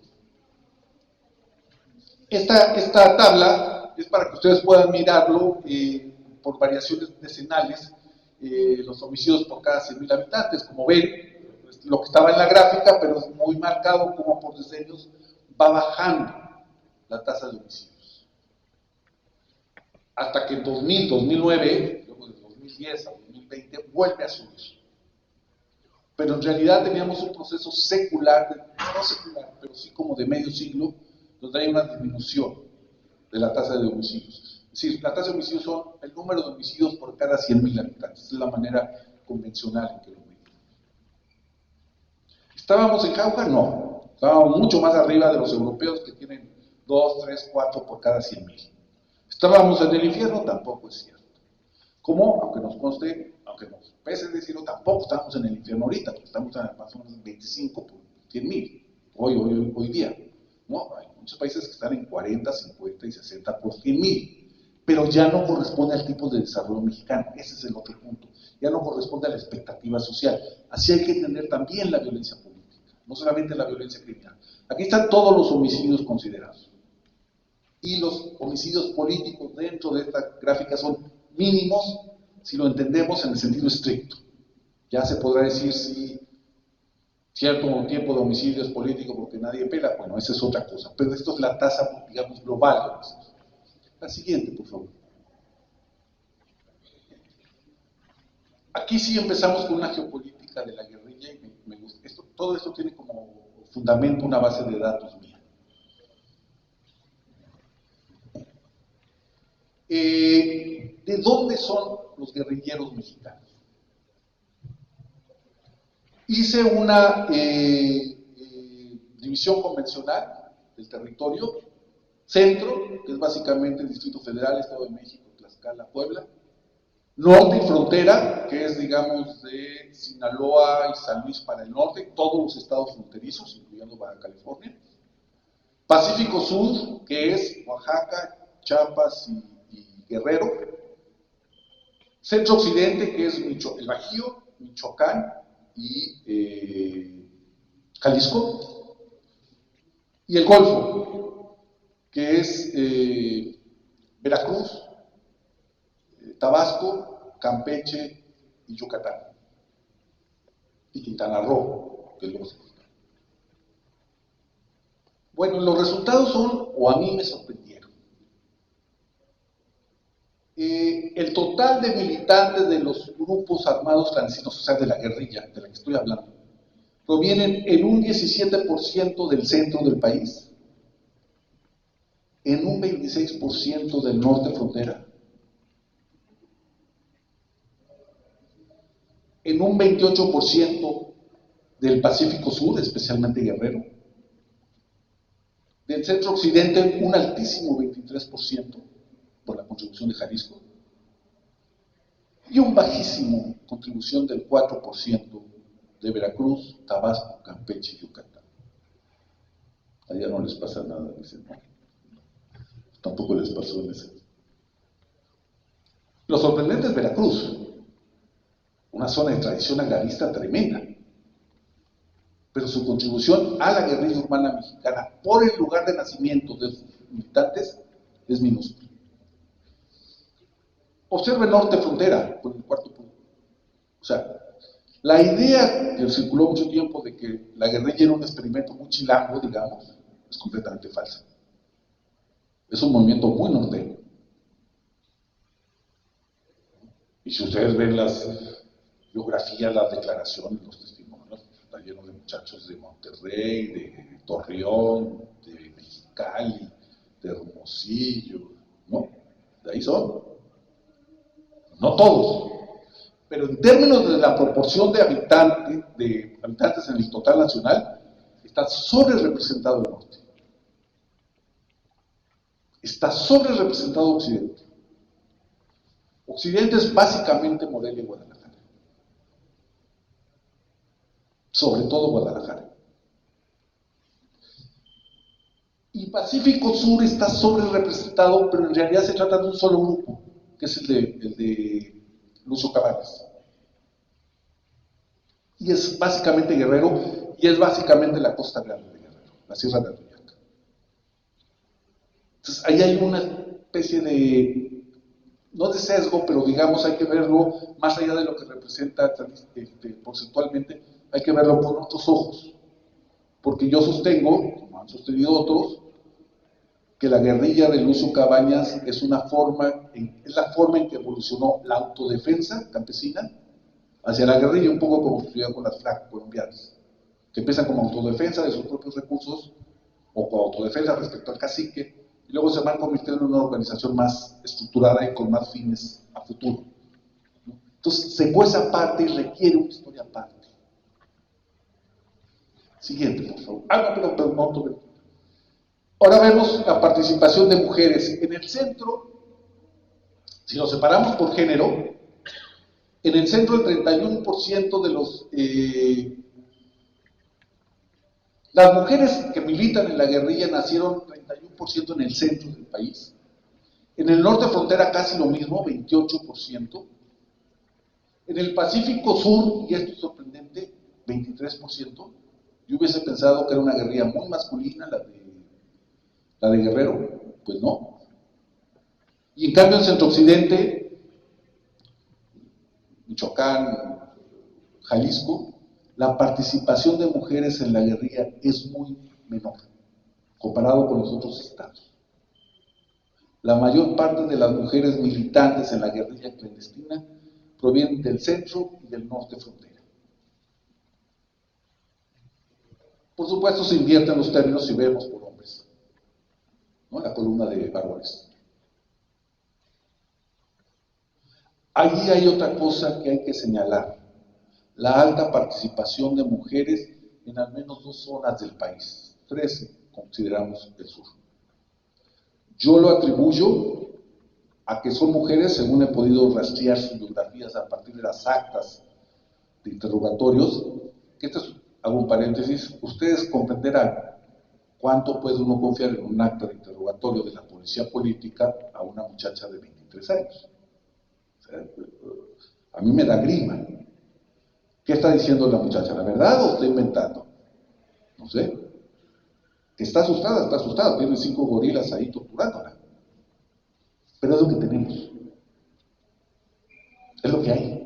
Esta tabla es para que ustedes puedan mirarlo por variaciones decenales, los homicidios por cada 100.000 habitantes. Como ven, lo que estaba en la gráfica, pero es muy marcado como por decenios va bajando la tasa de homicidios. Hasta que en 2000, 2009, luego de 2010 a 2020, vuelve a subir. Pero en realidad teníamos un proceso secular, no secular, pero sí como de medio siglo, donde hay una disminución de la tasa de homicidios. Es decir, la tasa de homicidios son el número de homicidios por cada 100.000 habitantes. Es la manera convencional en que lo medimos. ¿Estábamos en jauja? No. Estábamos mucho más arriba de los europeos, que tienen 2, 3, 4 por cada 100.000. ¿Estábamos en el infierno? Tampoco es cierto. Como, aunque nos conste, aunque nos pese decirlo, tampoco estamos en el infierno ahorita, porque estamos en más o menos 25 por 100.000, hoy día. ¿No? Hay muchos países que están en 40, 50 y 60 por 100.000, pero ya no corresponde al tipo de desarrollo mexicano. Ese es el otro punto. Ya no corresponde a la expectativa social. Así hay que entender también la violencia política, no solamente la violencia criminal. Aquí están todos los homicidios considerados. Y los homicidios políticos dentro de esta gráfica son mínimos si lo entendemos en el sentido estricto. Ya se podrá decir si cierto tiempo de homicidio es político porque nadie pela, bueno, esa es otra cosa, pero esto es la tasa, digamos, global. La siguiente, por favor. Aquí sí empezamos con una geopolítica de la guerrilla y me gusta. Todo esto tiene como fundamento una base de datos mía. ¿De dónde son los guerrilleros mexicanos? Hice una división convencional del territorio, centro, que es básicamente el Distrito Federal, Estado de México, Tlaxcala, Puebla, norte y frontera, que es, digamos, de Sinaloa y San Luis para el norte, todos los estados fronterizos, incluyendo Baja California, Pacífico Sur, que es Oaxaca, Chiapas y Guerrero, centro occidente, que es el Bajío, Michoacán y Jalisco, y el Golfo, que es Veracruz, Tabasco, Campeche y Yucatán, y Quintana Roo, que luego se quita. Bueno, los resultados son, o a mí me sorprendieron. El total de militantes de los grupos armados clandestinos, o sea, de la guerrilla, de la que estoy hablando, provienen en un 17% del centro del país, en un 26% del norte frontera, en un 28% del Pacífico Sur, especialmente Guerrero, del centro occidente un altísimo 23% por la contribución de Jalisco, y un bajísimo contribución del 4% de Veracruz, Tabasco, Campeche y Yucatán. Allá no les pasa nada, dicen, no. Tampoco les pasó en ese. Lo sorprendente es Veracruz, una zona de tradición agrarista tremenda, pero su contribución a la guerrilla urbana mexicana por el lugar de nacimiento de sus militantes es minúscula. Observe norte frontera, por el cuarto punto. O sea, la idea que circuló mucho tiempo de que la guerrilla era un experimento muy chilango, digamos, es completamente falsa. Es un movimiento muy norteño. Y si ustedes ven las biografías, las declaraciones, los testimonios, está lleno de muchachos de Monterrey, de Torreón, de Mexicali, de Hermosillo, ¿no? De ahí son. No todos, pero en términos de la proporción de habitantes en el total nacional, está sobre representado el norte. Está sobre representado Occidente. Occidente es básicamente Morelia y Guadalajara. Sobre todo Guadalajara. Y Pacífico Sur está sobre representado, pero en realidad se trata de un solo grupo, que es el de Lucio Cabañas. Y es básicamente Guerrero, y es básicamente la Costa Grande de Guerrero, la Sierra de Atoyac. Entonces, ahí hay una especie de, no de sesgo, pero digamos, hay que verlo más allá de lo que representa porcentualmente, hay que verlo con otros ojos. Porque yo sostengo, como han sostenido otros, que la guerrilla de Lucio Cabañas es la forma en que evolucionó la autodefensa campesina hacia la guerrilla, un poco como sucedió con las FLAC colombianas, que empiezan como autodefensa de sus propios recursos o como autodefensa respecto al cacique, y luego se van convirtiendo en una organización más estructurada y con más fines a futuro. Entonces, secó esa parte y requiere una historia aparte. Siguiente, por favor. No. Ahora vemos la participación de mujeres. En el centro, si lo separamos por género, en el centro el 31% de las mujeres que militan en la guerrilla nacieron 31% en el centro del país. En el norte frontera casi lo mismo, 28%. En el Pacífico Sur, y esto es sorprendente, 23%. Yo hubiese pensado que era una guerrilla muy masculina, la de Guerrero, pues no. Y en cambio en Centro Occidente, Michoacán, Jalisco, la participación de mujeres en la guerrilla es muy menor, comparado con los otros estados. La mayor parte de las mujeres militantes en la guerrilla clandestina provienen del centro y del norte frontera. Por supuesto, se invierten los términos y vemos por hombres, ¿no? La columna de varones. Allí hay otra cosa que hay que señalar: la alta participación de mujeres en al menos 2 zonas del país, 3 consideramos el sur. Yo lo atribuyo a que son mujeres, según he podido rastrear sus biografías a partir de las actas de interrogatorios, que esto es, hago un paréntesis, ustedes comprenderán cuánto puede uno confiar en un acta de interrogatorio de la policía política a una muchacha de 23 años. O sea, a mí me da grima. ¿Qué está diciendo la muchacha? ¿La verdad o está inventando? No sé. Que está asustada, tiene 5 gorilas ahí torturándola. Pero es lo que tenemos. Es lo que hay.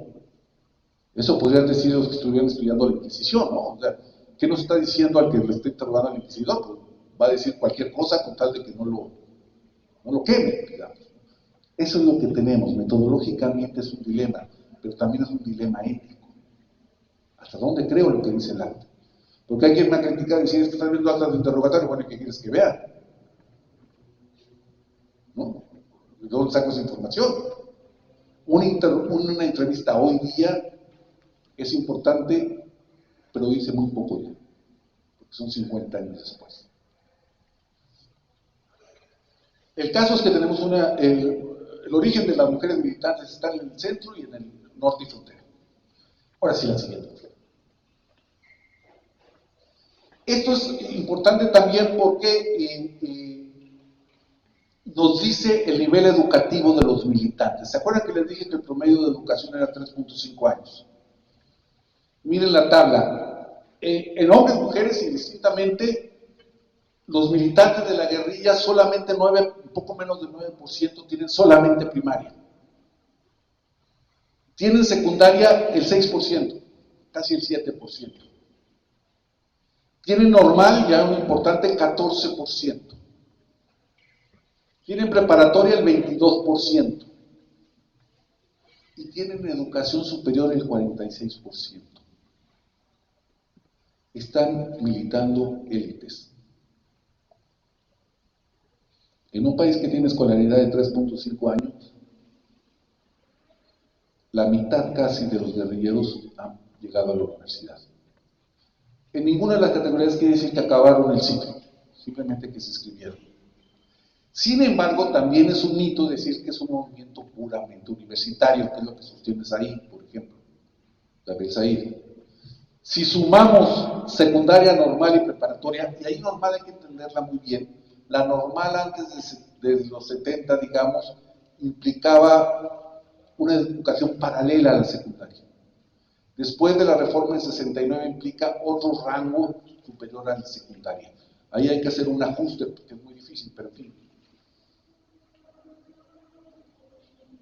Eso podrían decir los que estuvieran estudiando la Inquisición, ¿no? O sea, ¿qué nos está diciendo al que le esté interrogando al inquisidor? Pues va a decir cualquier cosa con tal de que no lo queme, digamos. Eso es lo que tenemos. Metodológicamente es un dilema, pero también es un dilema ético. ¿Hasta dónde creo lo que dice el acta? Porque hay quien me ha criticado y dice, es que estás viendo actas de interrogatorio, bueno, ¿qué quieres que vea? ¿No? ¿De dónde saco esa información? Una entrevista hoy día es importante, pero dice muy poco ya, porque son 50 años después. El caso es que tenemos el origen de las mujeres militantes está en el centro y en el norte y frontera. Ahora sí, la siguiente. Esto es importante también porque nos dice el nivel educativo de los militantes. ¿Se acuerdan que les dije que el promedio de educación era 3.5 años? Miren la tabla. En hombres y mujeres, indistintamente, los militantes de la guerrilla, solamente un poco menos del 9% tienen solamente primaria. Tienen secundaria el 6%, casi el 7%. Tienen normal, ya un importante 14%. Tienen preparatoria el 22%. Y tienen educación superior el 46%. Están militando élites. En un país que tiene escolaridad de 3.5 años, la mitad casi de los guerrilleros han llegado a la universidad. En ninguna de las categorías quiere decir que acabaron el ciclo, simplemente que se inscribieron. Sin embargo, también es un mito decir que es un movimiento puramente universitario, que es lo que sostiene Said, por ejemplo, Gabriel Said. Si sumamos secundaria, normal y preparatoria, y ahí normal hay que entenderla muy bien, la normal antes de los 70, digamos, implicaba una educación paralela a la secundaria. Después de la reforma del 69 implica otro rango superior a la secundaria. Ahí hay que hacer un ajuste, porque es muy difícil, pero en fin.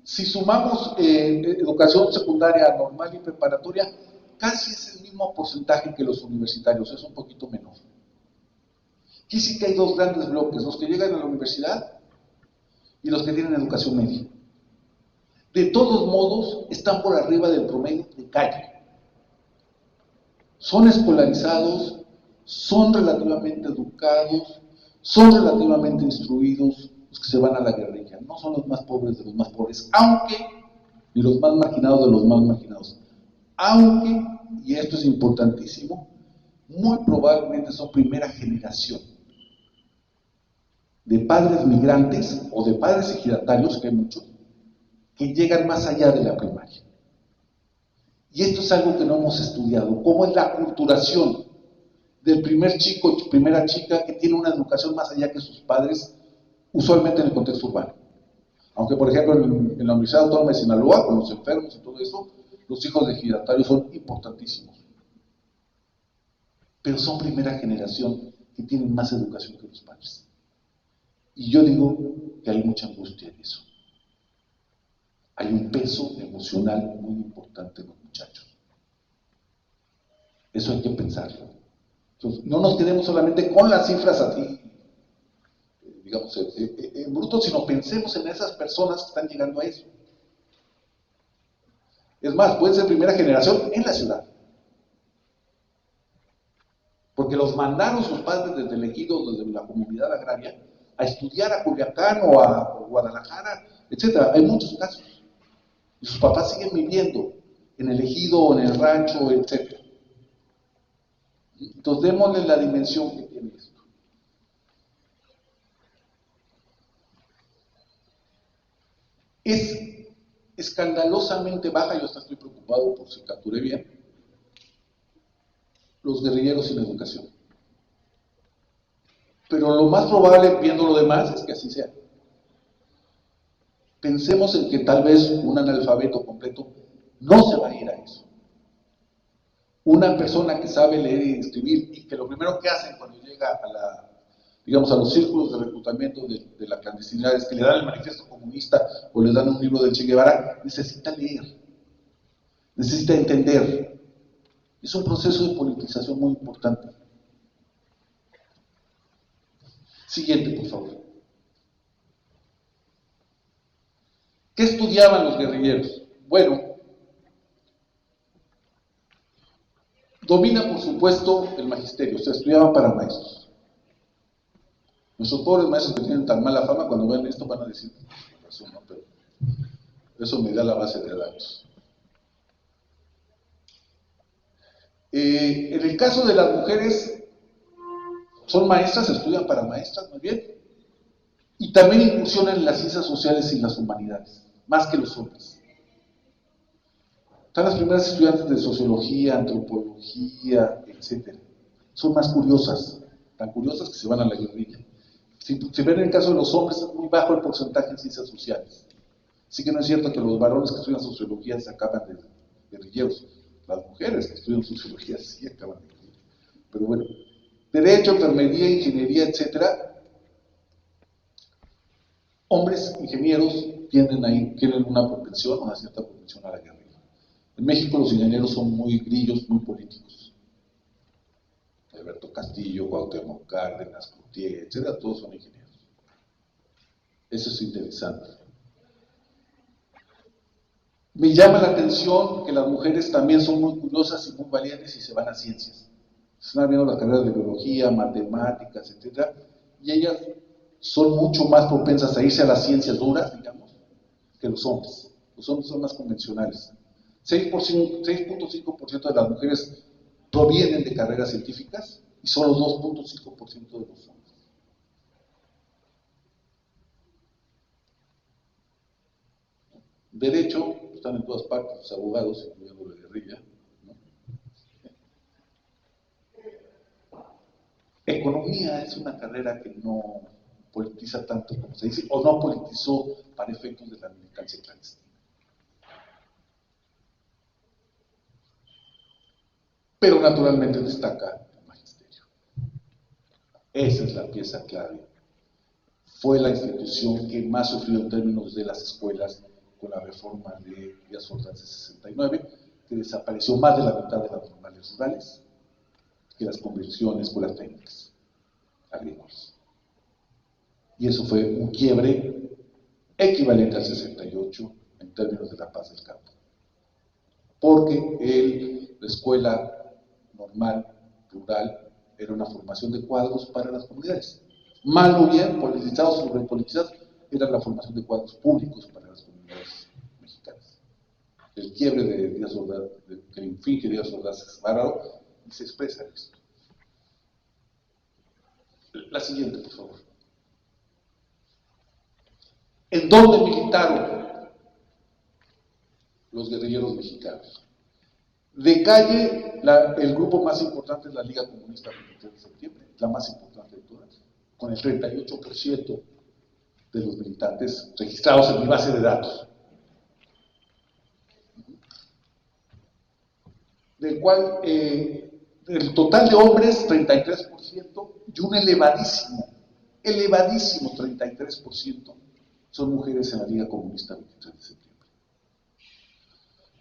Si sumamos educación secundaria, normal y preparatoria, casi es el mismo porcentaje que los universitarios, es un poquito menor. Aquí sí que hay 2 grandes bloques, los que llegan a la universidad y los que tienen educación media. De todos modos, están por arriba del promedio de calle. Son escolarizados, son relativamente educados, son relativamente instruidos los que se van a la guerrilla. No son los más pobres de los más pobres, ni los más marginados de los más marginados. Aunque, y esto es importantísimo, muy probablemente son primera generación de padres migrantes o de padres ejidatarios, que hay muchos, que llegan más allá de la primaria. Y esto es algo que no hemos estudiado, cómo es la aculturación del primer chico, primera chica que tiene una educación más allá que sus padres, usualmente en el contexto urbano. Aunque, por ejemplo, en la Universidad Autónoma de Sinaloa, con los enfermos y todo eso, los hijos de ejidatarios son importantísimos. Pero son primera generación que tienen más educación que los padres. Y yo digo que hay mucha angustia en eso. Hay un peso emocional muy importante en los muchachos. Eso hay que pensarlo. Entonces, no nos quedemos solamente con las cifras así, digamos, en bruto, sino pensemos en esas personas que están llegando a eso. Es más, pueden ser primera generación en la ciudad. porque los mandaron sus padres desde el ejido, desde la comunidad agraria, a estudiar a Culiacán o a Guadalajara, etcétera. Hay muchos casos. Y sus papás siguen viviendo en el ejido, en el rancho, etcétera. Entonces, démosle la dimensión que tiene esto. Es escandalosamente baja, yo hasta estoy preocupado por si capturé bien, los guerrilleros sin educación. Pero lo más probable, viendo lo demás, es que así sea. Pensemos en que tal vez un analfabeto completo no se va a ir a eso. Una persona que sabe leer y escribir y que lo primero que hacen cuando llega a digamos, a los círculos de reclutamiento de la clandestinidad es que le dan el manifiesto comunista o le dan un libro del Che Guevara, necesita leer, necesita entender. Es un proceso de politización muy importante. Siguiente, por favor. ¿Qué estudiaban los guerrilleros? Bueno, domina, por supuesto, el magisterio, o sea, estudiaban para maestros. Nuestros pobres maestros que tienen tan mala fama, cuando ven esto van a decir, razón, ¿no? Pero eso me da la base de datos. En el caso de las mujeres, son maestras, estudian para maestras, muy bien, y también incursionan en las ciencias sociales y las humanidades, más que los hombres. Están las primeras estudiantes de sociología, antropología, etc. Son más curiosas, tan curiosas que se van a la guerrilla. Si ven en el caso de los hombres, es muy bajo el porcentaje en ciencias sociales. Así que no es cierto que los varones que estudian sociología se acaban de guerrilleros. Las mujeres que estudian sociología sí acaban de guerrilleros. Pero bueno, derecho, enfermería, ingeniería, etcétera. Hombres ingenieros tienen una propensión, una cierta propensión a la guerrilla. En México los ingenieros son muy grillos, muy políticos. Alberto Castillo, Cuauhtémoc Cárdenas, Cloutier, etcétera, todos son ingenieros. Eso es interesante. Me llama la atención que las mujeres también son muy curiosas y muy valientes y se van a ciencias. Están viendo las carreras de biología, matemáticas, etcétera, y ellas son mucho más propensas a irse a las ciencias duras, digamos, que los hombres. Los hombres son más convencionales. 6.5% de las mujeres provienen de carreras científicas y solo 2.5% de los hombres. Derecho, están en todas partes, los abogados, incluyendo la guerrilla, ¿no? Economía es una carrera que no politiza tanto como se dice, o no politizó para efectos de la militancia clandestina. Pero naturalmente destaca el magisterio. Esa es la pieza clave. Fue la institución que más sufrió en términos de las escuelas con la reforma de Díaz Ordaz de 69, que desapareció más de la mitad de las normales rurales, que las convirtió en escuelas técnicas agrícolas. Y eso fue un quiebre equivalente al 68 en términos de la paz del campo. Porque la escuela normal, rural, era una formación de cuadros para las comunidades. Mal o bien, politizados o sobrepolitizados, era la formación de cuadros públicos para las comunidades mexicanas. El quiebre de Díaz Ordaz, que inflige Díaz Ordaz es bárbaro, y se expresa en esto. La siguiente, por favor. ¿En dónde militaron los guerrilleros mexicanos? De calle, el grupo más importante es la Liga Comunista 23 de septiembre, la más importante de todas, con el 38% de los militantes registrados en mi base de datos. Del cual, el total de hombres, 33%, y un elevadísimo 33% son mujeres en la Liga Comunista 23 de septiembre.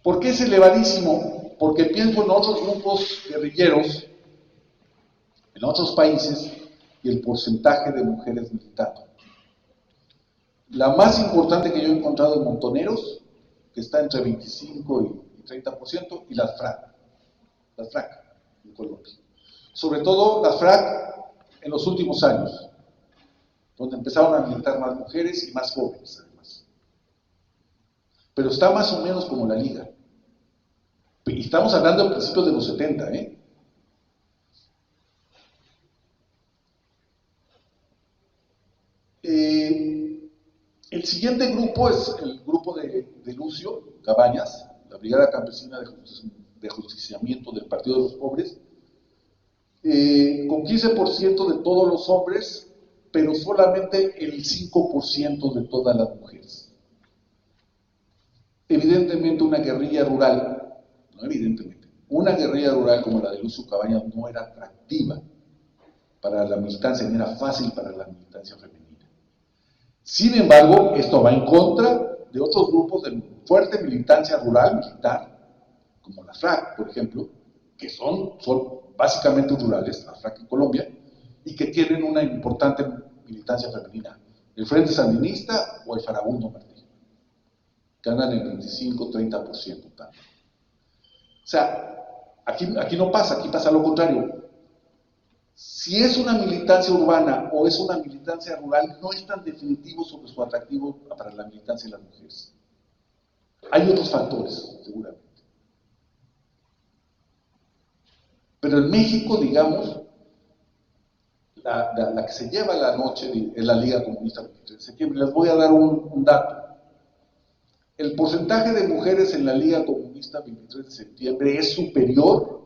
¿Por qué es elevadísimo? Porque pienso en otros grupos guerrilleros, en otros países, y el porcentaje de mujeres militando. La más importante que yo he encontrado en Montoneros, que está entre 25 y 30%, y las FRAC, en Colombia. sobre todo las FRAC en los últimos años, donde empezaron a militar más mujeres y más jóvenes además. Pero está más o menos como la Liga. Y estamos hablando de principios de los 70, ¿eh? El siguiente grupo es el grupo de Lucio Cabañas, la Brigada Campesina de Justiciamiento del Partido de los Pobres, con 15% de todos los hombres, pero solamente el 5% de todas las mujeres. Evidentemente una guerrilla rural, no evidentemente, una guerrilla rural como la de Lucio Cabañas no era atractiva para la militancia, ni era fácil para la militancia femenina. Sin embargo, esto va en contra de otros grupos de fuerte militancia rural, militar, como la FRAC, por ejemplo, que son básicamente rurales, la FRAC en Colombia, y que tienen una importante militancia femenina. El Frente Sandinista o el Farabundo Martí, que andan en 25-30% también. O sea, aquí no pasa, aquí pasa lo contrario. Si es una militancia urbana o es una militancia rural, no es tan definitivo sobre su atractivo para la militancia de las mujeres. Hay otros factores, seguramente. Pero en México, digamos, la que se lleva la noche es la Liga Comunista 23 de septiembre. Les voy a dar un dato. El porcentaje de mujeres en la Liga Comunista 23 de septiembre es superior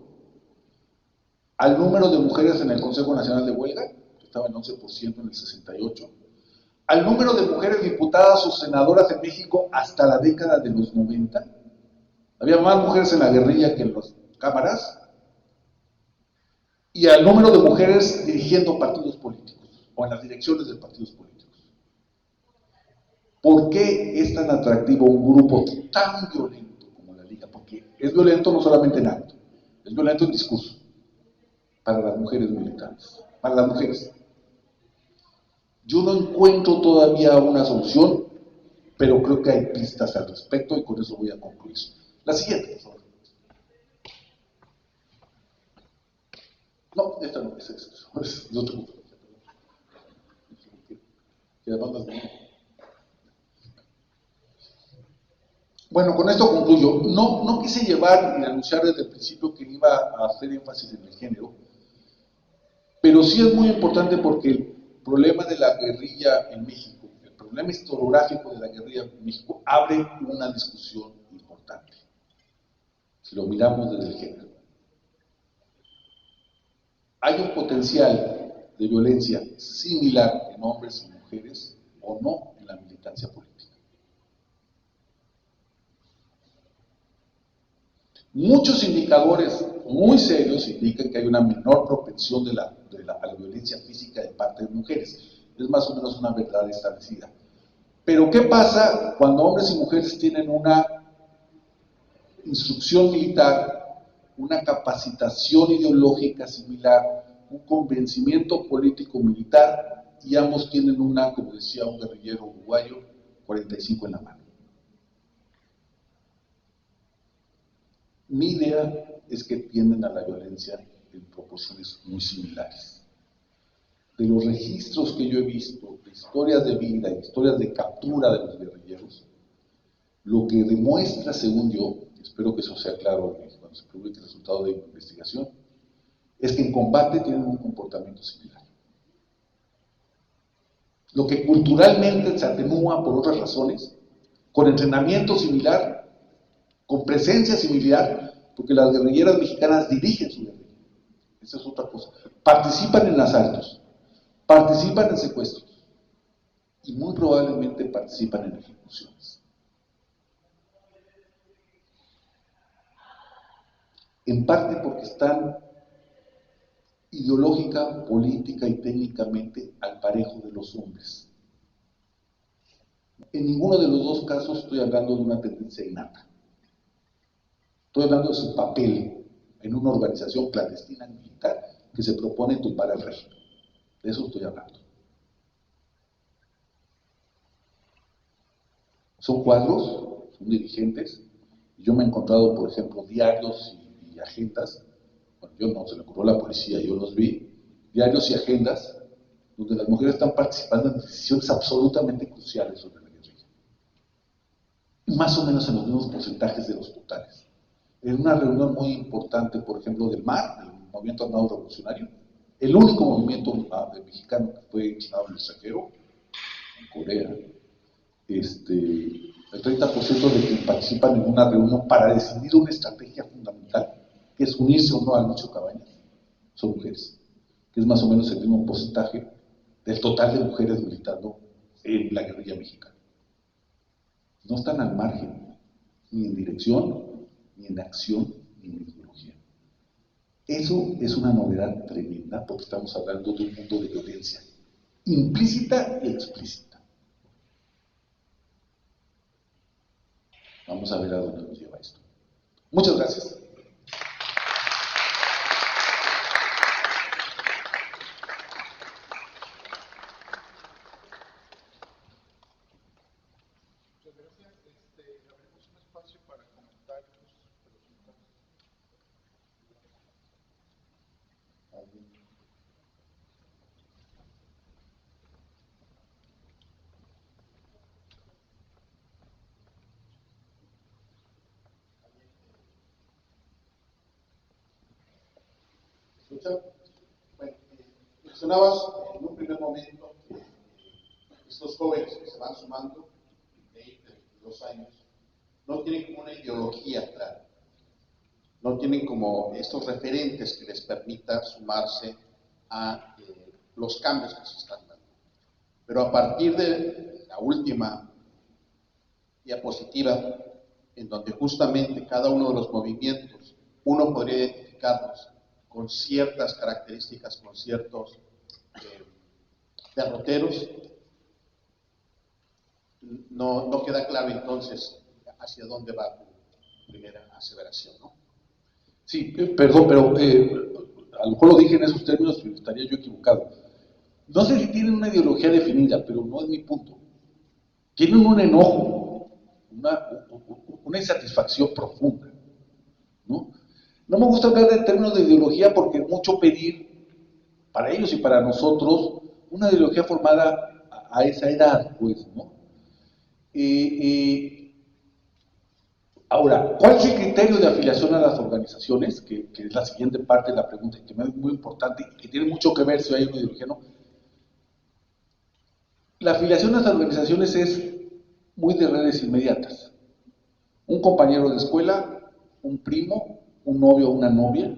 al número de mujeres en el Consejo Nacional de Huelga, que estaba en 11% en el 68, al número de mujeres diputadas o senadoras en México hasta la década de los 90. Había más mujeres en la guerrilla que en las cámaras, y al número de mujeres dirigiendo partidos políticos, o en las direcciones de partidos políticos. ¿Por qué es tan atractivo un grupo tan violento como la Liga? Porque es violento no solamente en acto, es violento en discurso. Para las mujeres militantes, para las mujeres. Yo no encuentro todavía una solución, pero creo que hay pistas al respecto y con eso voy a concluir. La siguiente, por favor. No, esta no, es otro grupo. Bueno, con esto concluyo. No quise llevar y anunciar desde el principio que iba a hacer énfasis en el género, pero sí es muy importante porque el problema de la guerrilla en México, el problema historiográfico de la guerrilla en México, abre una discusión importante, si lo miramos desde el género. ¿Hay un potencial de violencia similar en hombres y mujeres o no en la militancia política? Muchos indicadores muy serios indican que hay una menor propensión a la violencia física de parte de mujeres. Es más o menos una verdad establecida. Pero ¿qué pasa cuando hombres y mujeres tienen una instrucción militar, una capacitación ideológica similar, un convencimiento político militar y ambos tienen una, como decía un guerrillero uruguayo, 45 en la mano? Mi idea es que tienden a la violencia en proporciones muy similares. De los registros que yo he visto, de historias de vida, historias de captura de los guerrilleros, lo que demuestra, según yo, espero que eso sea claro cuando se publique el resultado de mi investigación, es que en combate tienen un comportamiento similar. Lo que culturalmente se atenúa por otras razones, con entrenamiento similar, con presencia similar, porque las guerrilleras mexicanas dirigen su guerrilla. Esa es otra cosa. Participan en asaltos, participan en secuestros y muy probablemente participan en ejecuciones. En parte porque están ideológica, política y técnicamente al parejo de los hombres. En ninguno de los dos casos estoy hablando de una tendencia innata. Estoy hablando de su papel en una organización clandestina militar que se propone tumbar al régimen. De eso estoy hablando. Son cuadros, son dirigentes. Yo me he encontrado, por ejemplo, diarios y agendas bueno, yo no, se le ocurrió a la policía, yo los vi, diarios y agendas, donde las mujeres están participando en decisiones absolutamente cruciales sobre la guerrilla. Más o menos en los mismos porcentajes de los totales. En una reunión muy importante, por ejemplo, del MAR, del Movimiento Armado Revolucionario, el único movimiento mexicano que fue instalado en el extranjero, en Corea, el 30% de quienes participan en una reunión para decidir una estrategia fundamental, que es unirse o no al Lucho Cabañas, son mujeres, que es más o menos el mismo porcentaje del total de mujeres militando en la guerrilla mexicana. No están al margen, ni en dirección, ni en acción, ni en ideología. Eso es una novedad tremenda, porque estamos hablando de un mundo de violencia implícita y explícita. Vamos a ver a dónde nos lleva esto. Muchas gracias. Muchas gracias. Abrimos un espacio para comentarios, preguntas. ¿Alguien? ¿Escucha? Bueno, mencionabas en un primer momento que estos jóvenes que se van sumando, de 20, 22 años, no tienen como una ideología clara, no tienen como estos referentes que les permita sumarse a los cambios que se están dando. Pero a partir de la última diapositiva, en donde justamente cada uno de los movimientos, uno podría identificarlos con ciertas características, con ciertos derroteros, no queda claro entonces hacia dónde va tu primera aseveración, ¿no? Sí, perdón, pero a lo mejor lo dije en esos términos, pero estaría yo equivocado. No sé si tienen una ideología definida, pero no es mi punto. Tienen un enojo, una insatisfacción profunda, ¿no? No me gusta hablar de términos de ideología porque es mucho pedir para ellos y para nosotros una ideología formada a esa edad, pues, ¿no? Ahora, ¿cuál es el criterio de afiliación a las organizaciones? Que es la siguiente parte de la pregunta, que me es muy importante y que tiene mucho que ver si hay una ideología o no. La afiliación a las organizaciones es muy de redes inmediatas. Un compañero de escuela, un primo, un novio o una novia,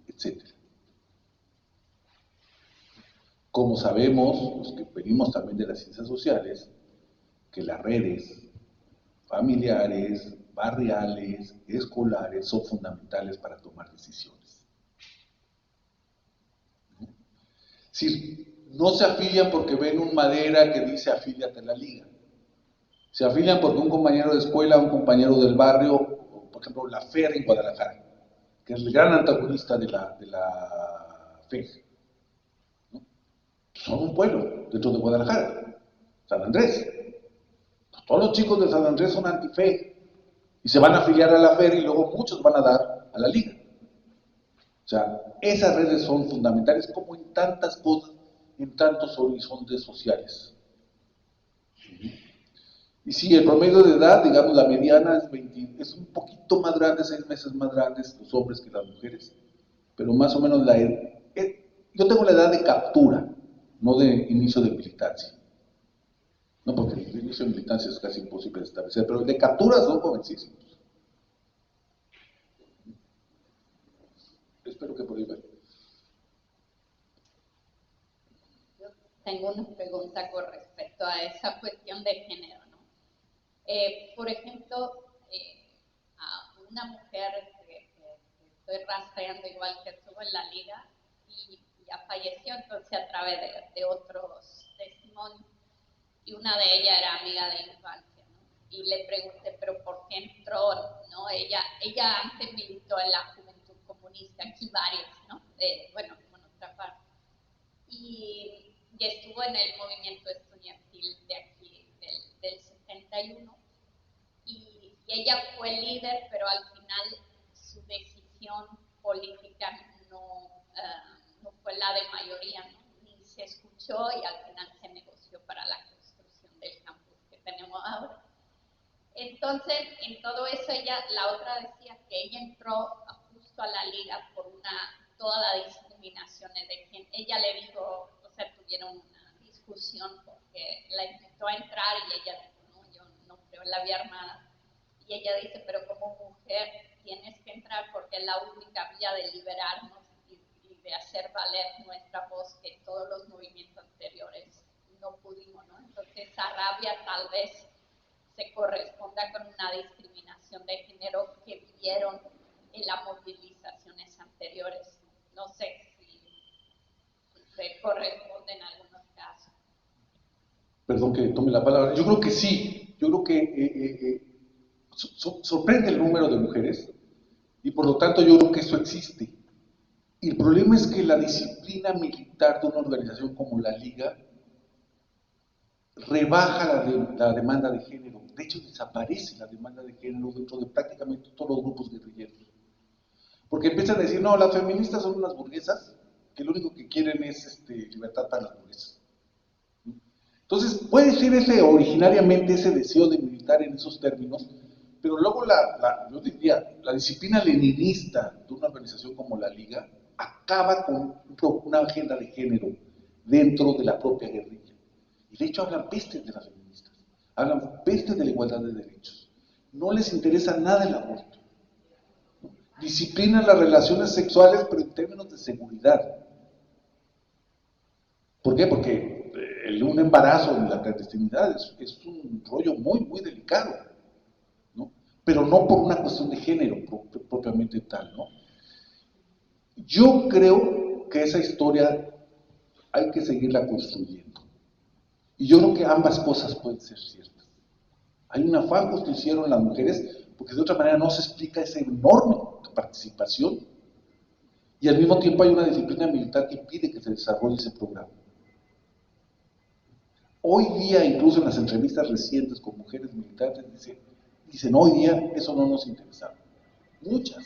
etc. Como sabemos, los que venimos también de las ciencias sociales, que las redes familiares, barriales, escolares son fundamentales para tomar decisiones. Sí, no se afilian porque ven un madera que dice afíliate a la liga. Se afilian porque un compañero de escuela, un compañero del barrio, por ejemplo, la FER en Guadalajara, que es el gran antagonista de la FEG, ¿no? Son un pueblo dentro de Guadalajara, San Andrés. Todos los chicos de San Andrés son anti-FEG y se van a afiliar a la FER y luego muchos van a dar a la liga. O sea, esas redes son fundamentales como en tantas cosas, en tantos horizontes sociales. Y sí, el promedio de edad, digamos, la mediana es 20, es un poquito más grande, 6 meses más grandes los hombres que las mujeres, pero más o menos yo tengo la edad de captura, no de inicio de militancia. No, porque el inicio de militancia es casi imposible de establecer, pero el de captura son jovencísimos. Espero que por ahí ver. Yo tengo una pregunta con respecto a esa cuestión de género, ¿no? Por ejemplo, a una mujer que estoy rastreando igual que estuvo en la liga y ya falleció, entonces a través de otros testimonios, y una de ellas era amiga de infancia, ¿no? Y le pregunté, pero ¿por qué entró? ¿No? Ella antes militó en la Juventud Comunista, aquí varias, ¿no? Bueno, como en otra parte. Y estuvo en el movimiento estudiantil de aquí, del 71, y ella fue líder, pero al final su decisión política no fue la de mayoría, ¿no? Ni se escuchó y al final se negoció para la construcción del campus que tenemos ahora. Entonces, en todo eso, la otra decía que ella entró justo a la liga por toda la discriminación de quien ella le dijo, o sea, tuvieron una discusión porque la invitó a entrar y ella dijo, no, yo no creo en la vía armada. Y ella dice, pero como mujer tienes que entrar porque es la única vía de liberarnos y de hacer valer nuestra voz que todos los movimientos anteriores no pudimos, ¿no? Entonces esa rabia tal vez se corresponda con una discriminación de género que vivieron en las movilizaciones anteriores. No sé si se corresponde en algunos casos. Perdón que tome la palabra. Yo creo que sí. Yo creo que sorprende el número de mujeres y por lo tanto yo creo que eso existe. Y el problema es que la disciplina militar de una organización como la Liga rebaja la demanda de género. De hecho, desaparece la demanda de género dentro de prácticamente todos los grupos guerrilleros. Porque empiezan a decir, no, las feministas son unas burguesas que lo único que quieren es libertad para las burguesas. Entonces, puede ser originariamente ese deseo de militar en esos términos, pero luego yo diría, la disciplina leninista de una organización como la Liga acaba con una agenda de género dentro de la propia guerrilla. Y de hecho hablan pestes de las feministas, hablan pestes de la igualdad de derechos. No les interesa nada el aborto. Disciplinan las relaciones sexuales, pero en términos de seguridad. ¿Por qué? Porque un embarazo en la clandestinidad es un rollo muy, muy delicado, ¿no? Pero no por una cuestión de género propiamente tal, ¿no? Yo creo que esa historia hay que seguirla construyendo. Y yo creo que ambas cosas pueden ser ciertas. Hay un afán que hicieron las mujeres, porque de otra manera no se explica esa enorme participación, y al mismo tiempo hay una disciplina militar que impide que se desarrolle ese programa. Hoy día, incluso en las entrevistas recientes con mujeres militantes, dicen hoy día eso no nos interesaba. Muchas.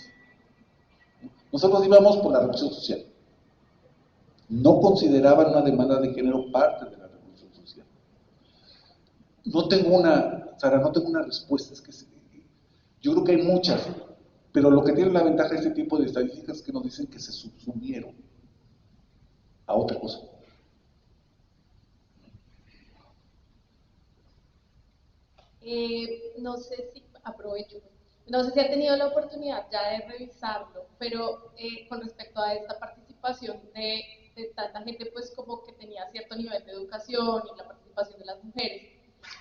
Nosotros íbamos por la revolución social. No consideraban una demanda de género parte de la revolución social. Sara, no tengo una respuesta. Yo creo que hay muchas, pero lo que tiene la ventaja de este tipo de estadísticas es que nos dicen que se subsumieron a otra cosa. No sé si, aprovecho, no sé si ha tenido la oportunidad ya de revisarlo, pero con respecto a esta participación de tanta gente, pues como que tenía cierto nivel de educación y la participación de las mujeres,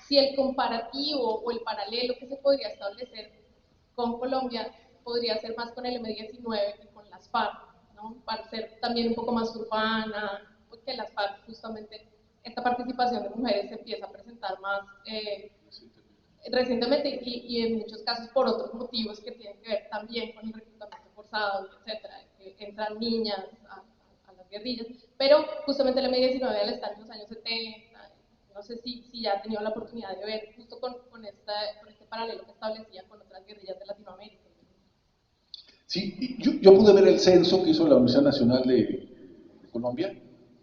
si el comparativo o el paralelo que se podría establecer con Colombia podría ser más con el M-19 que con las FARC, ¿no? Para ser también un poco más urbana, porque las FARC justamente esta participación de mujeres se empieza a presentar más recientemente y en muchos casos por otros motivos que tienen que ver también con el reclutamiento forzado, etcétera, que entran niñas a las guerrillas, pero justamente la M-19 al estar en los años 70, no sé si ya ha tenido la oportunidad de ver justo con este paralelo que establecía con otras guerrillas de Latinoamérica. Sí, yo pude ver el censo que hizo la Universidad Nacional de Colombia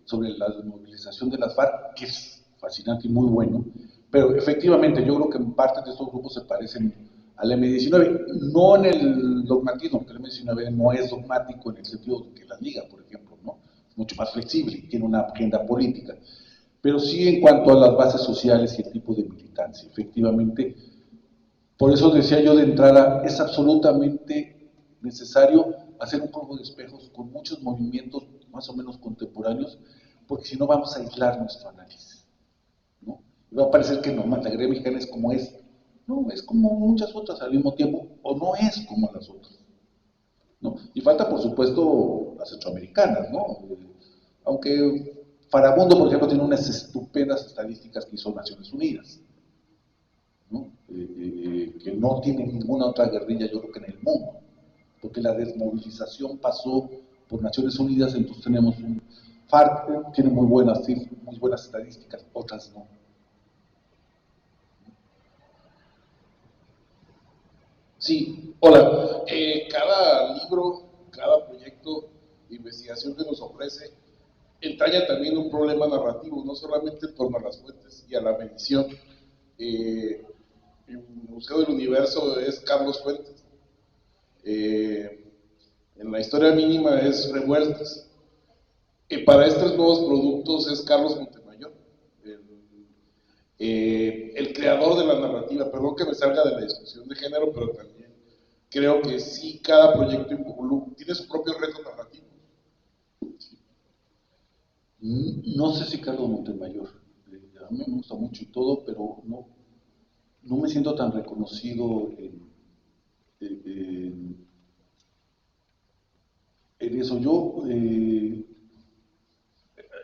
sobre la desmovilización de las FARC, que es fascinante y muy bueno, pero efectivamente yo creo que en parte de estos grupos se parecen al M-19, no en el dogmatismo, porque el M-19 no es dogmático en el sentido que la Liga, por ejemplo, ¿no? Es mucho más flexible, tiene una agenda política, pero sí en cuanto a las bases sociales y el tipo de militancia, efectivamente. Por eso decía yo de entrada, es absolutamente necesario hacer un juego de espejos con muchos movimientos más o menos contemporáneos, porque si no vamos a aislar nuestro análisis, ¿no? Y va a parecer que no, la guerrilla mexicana es como es. No, es como muchas otras al mismo tiempo, o no es como las otras, ¿no? Y falta, por supuesto, las centroamericanas, ¿no? Aunque Farabundo, por ejemplo, tiene unas estupendas estadísticas que hizo Naciones Unidas, ¿no? Que no tiene ninguna otra guerrilla, yo creo que en el mundo, porque la desmovilización pasó por Naciones Unidas, entonces tenemos un FARC, tiene muy buenas estadísticas, otras no. Sí, hola. Cada libro, cada proyecto investigación que nos ofrece entraña también un problema narrativo, no solamente en torno a las fuentes y a la medición. El Museo del Universo es Carlos Fuentes, en la historia mínima es Revueltas, para estos nuevos productos es Carlos Montemayor, el creador de la narrativa. Perdón que me salga de la discusión de género, pero también creo que sí, cada proyecto tiene su propio reto narrativo. No sé si Carlos Montemayor, a mí me gusta mucho y todo, pero no me siento tan reconocido en eso.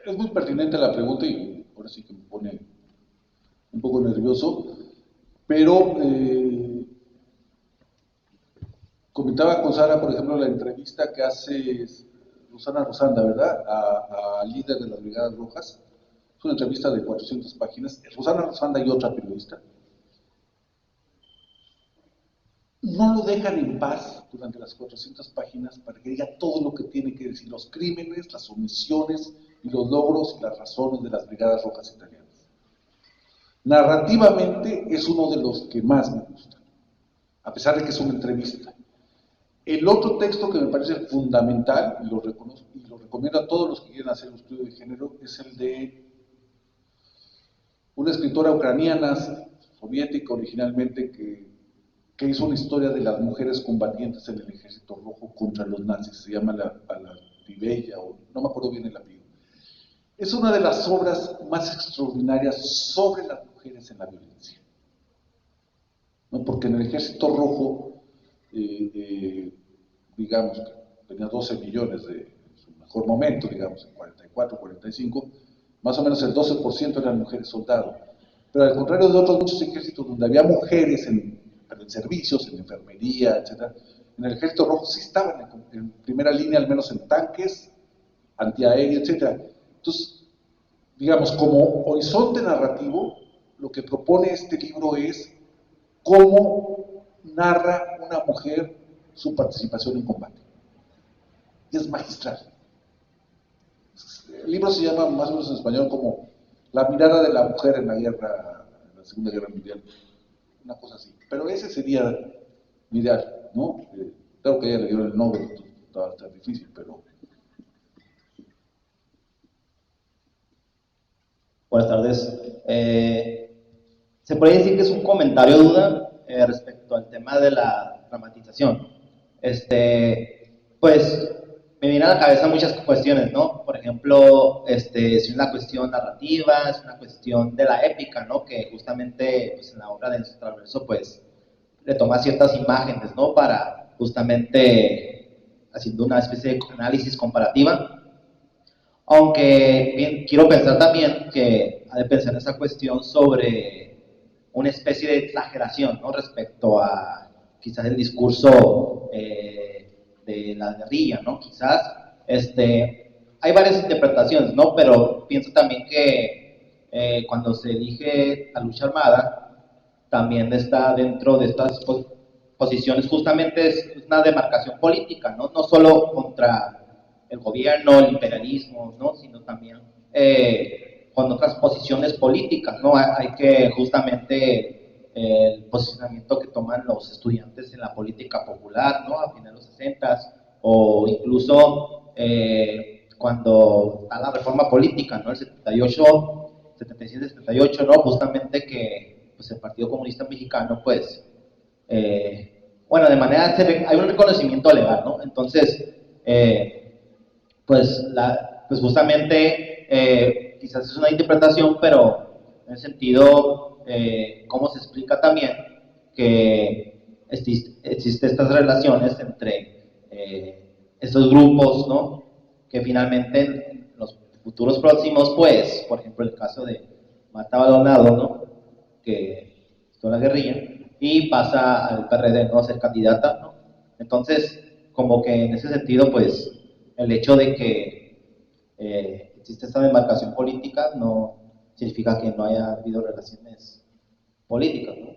Es muy pertinente la pregunta y ahora sí que me pone un poco nervioso, pero comentaba con Sara, por ejemplo, la entrevista que hace Rosana Rosanda, ¿verdad?, al líder de las Brigadas Rojas. Es una entrevista de 400 páginas. Rosana Rosanda y otra periodista no lo dejan en paz durante las 400 páginas para que diga todo lo que tiene que decir, los crímenes, las omisiones y los logros y las razones de las Brigadas Rojas italianas. Narrativamente es uno de los que más me gusta, a pesar de que es una entrevista. El otro texto que me parece fundamental, y lo reconozco y lo recomiendo a todos los que quieran hacer un estudio de género, es el de una escritora ucraniana, soviética originalmente, que hizo una historia de las mujeres combatientes en el Ejército Rojo contra los nazis. Se llama la Libeya, o no me acuerdo bien el apellido. Es una de las obras más extraordinarias sobre las mujeres en la violencia, ¿no? Porque en el Ejército Rojo, digamos que tenía 12 millones en su mejor momento, digamos, en 44, 45, más o menos el 12% eran mujeres soldados. Pero al contrario de otros muchos ejércitos donde había mujeres en servicios, en enfermería, etc., en el Ejército Rojo sí estaban en primera línea, al menos en tanques, antiaéreos, etc. Entonces, digamos, como horizonte narrativo, lo que propone este libro es cómo narra una mujer su participación en combate. Y es magistral. El libro se llama, más o menos en español, como La mirada de la mujer en la guerra, en la Segunda Guerra Mundial, una cosa así. Pero ese sería mi ideal, ¿no? Claro que ella le dio el Nobel, está difícil, pero... Buenas tardes. Se puede decir que es un comentario duda respecto al tema de la dramatización. Pues me vienen a la cabeza muchas cuestiones, ¿no? Por ejemplo, si es una cuestión narrativa, es una cuestión de la épica, ¿no? Que justamente pues, en la obra de Enzo Traverso, pues, le toma ciertas imágenes, ¿no? Para justamente haciendo una especie de análisis comparativa. Aunque bien, quiero pensar también que ha de pensar en esa cuestión sobre una especie de exageración, ¿no? Respecto a quizás el discurso de la guerrilla, ¿no? Quizás hay varias interpretaciones, ¿no? Pero pienso también que cuando se elige la lucha armada, también está dentro de estas posiciones, justamente es una demarcación política, ¿no? No solo contra el gobierno, el imperialismo, ¿no? Sino también con otras posiciones políticas, ¿no? Hay que justamente el posicionamiento que toman los estudiantes en la política popular, ¿no? A finales de los 60 o incluso cuando está la reforma política, ¿no? El 78, 77, 78, ¿no? Justamente que pues, el Partido Comunista Mexicano, pues, bueno, de manera, hay un reconocimiento legal, ¿no? Entonces, pues justamente quizás es una interpretación, pero en el sentido, cómo se explica también que existen estas relaciones entre estos grupos, ¿no? Que finalmente en los futuros próximos, pues, por ejemplo, el caso de Marta Maldonado, ¿no? Que estuvo en la guerrilla y pasa al PRD, ¿no? A ser candidata, ¿no? Entonces, como que en ese sentido, pues, el hecho de que existe esta demarcación política no significa que no haya habido relaciones políticas, ¿no?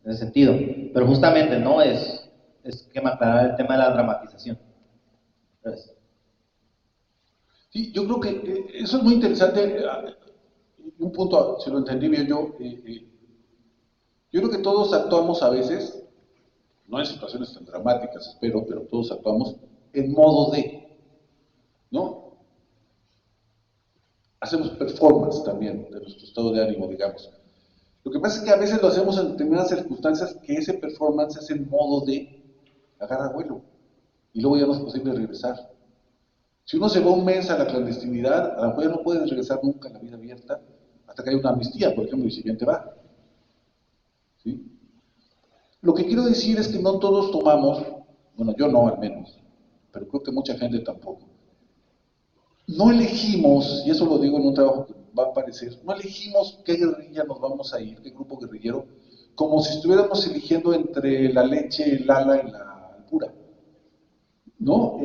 En ese sentido. Pero justamente, ¿no? Es que me aclarar el tema de la dramatización. Gracias. Sí, yo creo que eso es muy interesante. Un punto, si lo entendí bien yo creo que todos actuamos a veces, no en situaciones tan dramáticas, espero, pero todos actuamos en modo de, ¿no? Hacemos performance también de nuestro estado de ánimo, digamos. Lo que pasa es que a veces lo hacemos en determinadas circunstancias que ese performance es en modo de agarrar vuelo y luego ya no es posible regresar. Si uno se va un mes a la clandestinidad, a lo mejor ya no puede regresar nunca a la vida abierta hasta que haya una amnistía, por ejemplo, y si bien te va. ¿Sí? Lo que quiero decir es que no todos tomamos, bueno, yo no al menos, pero creo que mucha gente tampoco. No elegimos, y eso lo digo en un trabajo que va a aparecer, no elegimos qué guerrilla nos vamos a ir, qué grupo guerrillero, como si estuviéramos eligiendo entre la leche, el ala y la pura. ¿No?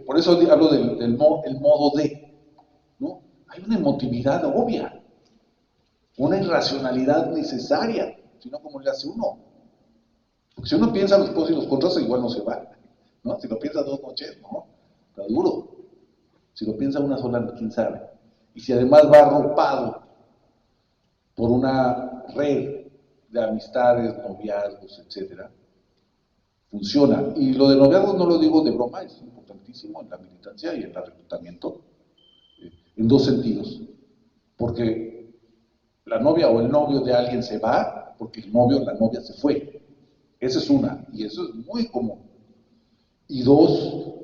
Por eso hablo el modo de, ¿no? Hay una emotividad obvia, una irracionalidad necesaria, si no, ¿cómo le hace uno? Porque si uno piensa los pros y los contras, igual no se va, ¿no? Si lo piensa 2 noches, no, está duro. Si lo piensa una sola, quién sabe. Y si además va arropado por una red de amistades, noviazgos, etcétera, funciona. Y lo de noviazgos no lo digo de broma, es importantísimo en la militancia y en el reclutamiento, en 2 sentidos. Porque la novia o el novio de alguien se va porque el novio o la novia se fue. Esa es una, y eso es muy común. Y 2,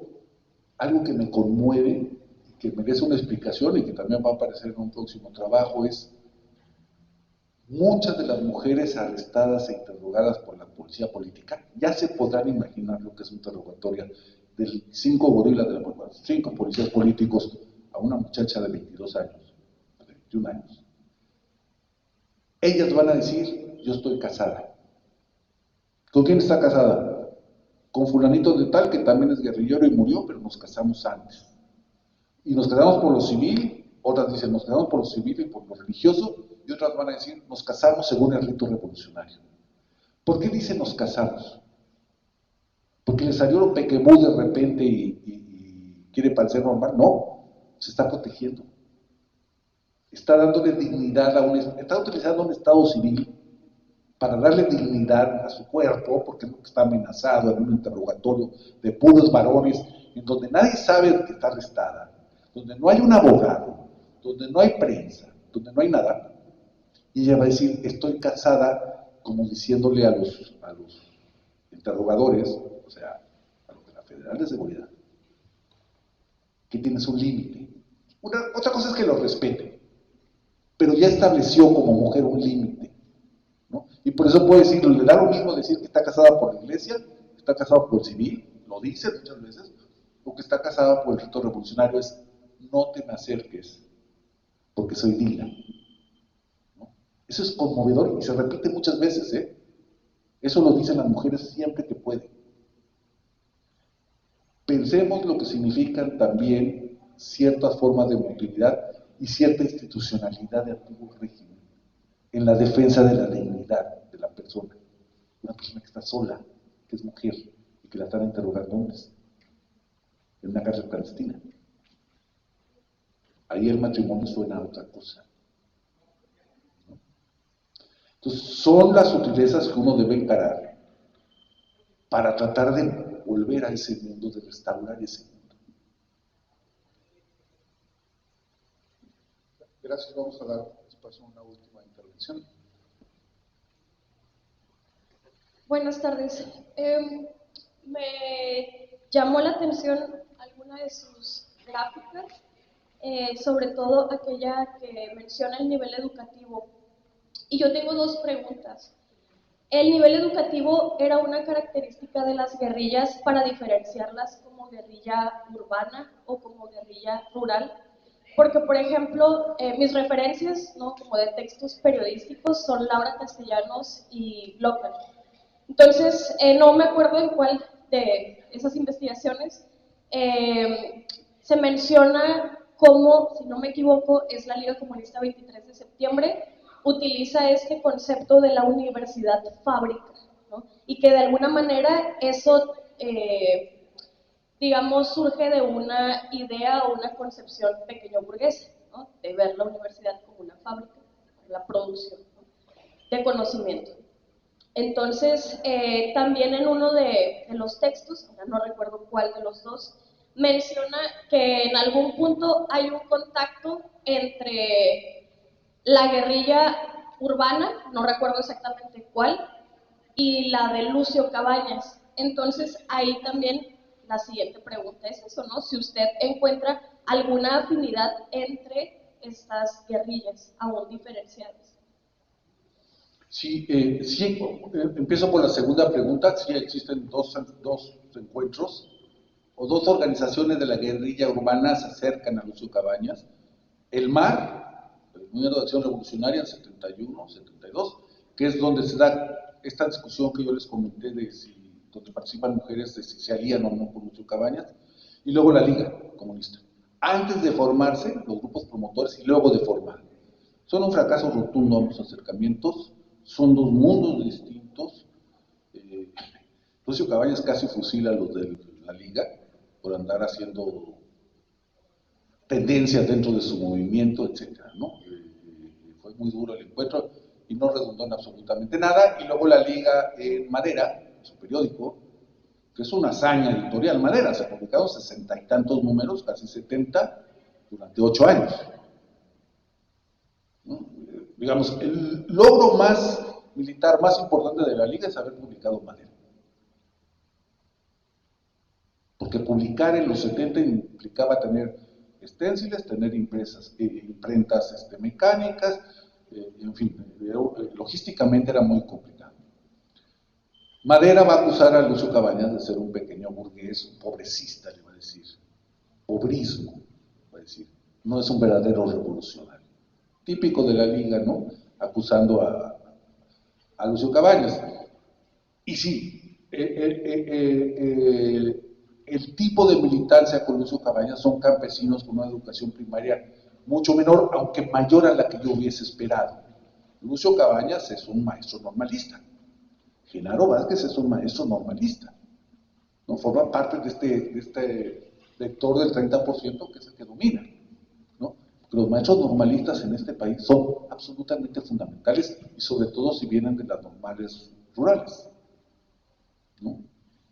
algo que me conmueve, que merece una explicación y que también va a aparecer en un próximo trabajo, es muchas de las mujeres arrestadas e interrogadas por la policía política, ya se podrán imaginar lo que es un interrogatorio de 5 gorilas de la policía, 5 policías políticos a una muchacha de 22 años, de 21 años. Ellas van a decir, yo estoy casada. ¿Con quién está casada? Con fulanito de tal que también es guerrillero y murió, pero nos casamos antes. Y nos casamos por lo civil, otras dicen nos casamos por lo civil y por lo religioso, y otras van a decir nos casamos según el rito revolucionario. ¿Por qué dicen nos casamos? ¿Porque le salió lo pequebú de repente y quiere parecer normal? No, se está protegiendo. Está dándole dignidad está utilizando un estado civil para darle dignidad a su cuerpo, porque está amenazado en un interrogatorio de puros varones, en donde nadie sabe que está arrestada, donde no hay un abogado, donde no hay prensa, donde no hay nada, y ella va a decir, estoy casada, como diciéndole a los interrogadores, o sea, a los de la Federal de Seguridad, que tienes un límite. Otra cosa es que lo respete, pero ya estableció como mujer un límite, ¿no? Y por eso puede decir, le da lo mismo decir que está casada por la iglesia, que está casada por el civil, lo dice muchas veces, o que está casada por el rito revolucionario, es no te me acerques, porque soy digna. ¿No? Eso es conmovedor y se repite muchas veces, ¿eh? Eso lo dicen las mujeres siempre que pueden. Pensemos lo que significan también ciertas formas de movilidad y cierta institucionalidad de antiguo régimen en la defensa de la dignidad de la persona. Una persona que está sola, que es mujer y que la están interrogando hombres en una cárcel clandestina. Ahí el matrimonio suena a otra cosa. ¿No? Entonces, son las sutilezas que uno debe encarar para tratar de volver a ese mundo, de restaurar ese mundo. Gracias, vamos a dar espacio a una última intervención. Buenas tardes. Me llamó la atención alguna de sus gráficas, sobre todo aquella que menciona el nivel educativo. Y yo tengo 2 preguntas. ¿El nivel educativo era una característica de las guerrillas para diferenciarlas como guerrilla urbana o como guerrilla rural? Porque, por ejemplo, mis referencias, ¿no?, como de textos periodísticos son Laura Castellanos y Blocker. Entonces, no me acuerdo en cuál de esas investigaciones se menciona cómo, si no me equivoco, es la Liga Comunista 23 de septiembre, utiliza este concepto de la universidad fábrica, ¿no? Y que de alguna manera eso digamos, surge de una idea o una concepción pequeño burguesa, ¿no? De ver la universidad como una fábrica, la producción, ¿no? De conocimiento. Entonces, también en uno de los textos, ahora no recuerdo cuál de los dos, menciona que en algún punto hay un contacto entre la guerrilla urbana, no recuerdo exactamente cuál, y la de Lucio Cabañas. Entonces, ahí también la siguiente pregunta es eso, ¿no? Si usted encuentra alguna afinidad entre estas guerrillas aún diferenciadas. Sí, empiezo por la segunda pregunta. Sí, existen dos encuentros o dos organizaciones de la guerrilla urbana se acercan a Lucio Cabañas. El MAR, el Movimiento de Acción Revolucionaria, en 71, 72, que es donde se da esta discusión que yo les comenté de si, donde participan mujeres, de si se alían o no con Lucio Cabañas, y luego la Liga Comunista. Antes de formarse, los grupos promotores, y luego de formar. Son un fracaso rotundo ambos acercamientos, son dos mundos distintos. Lucio Cabañas casi fusila a los de la Liga por andar haciendo tendencias dentro de su movimiento, etcétera, ¿no? Fue muy duro el encuentro y no redundó en absolutamente nada. Y luego la Liga en Madera, su periódico, que es una hazaña editorial. Madera, se publicaron 60 y tantos números, casi 70, durante 8 años. ¿No? Digamos, el logro más militar, más importante de la Liga es haber publicado Madera. Porque publicar en los 70 implicaba tener esténciles, tener imprentas mecánicas, en fin, logísticamente era muy complicado. Madera va a acusar a Lucio Cabañas de ser un pequeño burgués, un pobrecista, le va a decir, pobrismo, va a decir, no es un verdadero revolucionario. Típico de la Liga, ¿no? Acusando a Lucio Cabañas. Y sí, el tipo de militancia con Lucio Cabañas son campesinos con una educación primaria mucho menor, aunque mayor a la que yo hubiese esperado. Lucio Cabañas es un maestro normalista. Genaro Vázquez es un maestro normalista. ¿No? Forma parte de este vector del 30% que es el que domina. ¿No? Los maestros normalistas en este país son absolutamente fundamentales y sobre todo si vienen de las normales rurales. ¿No?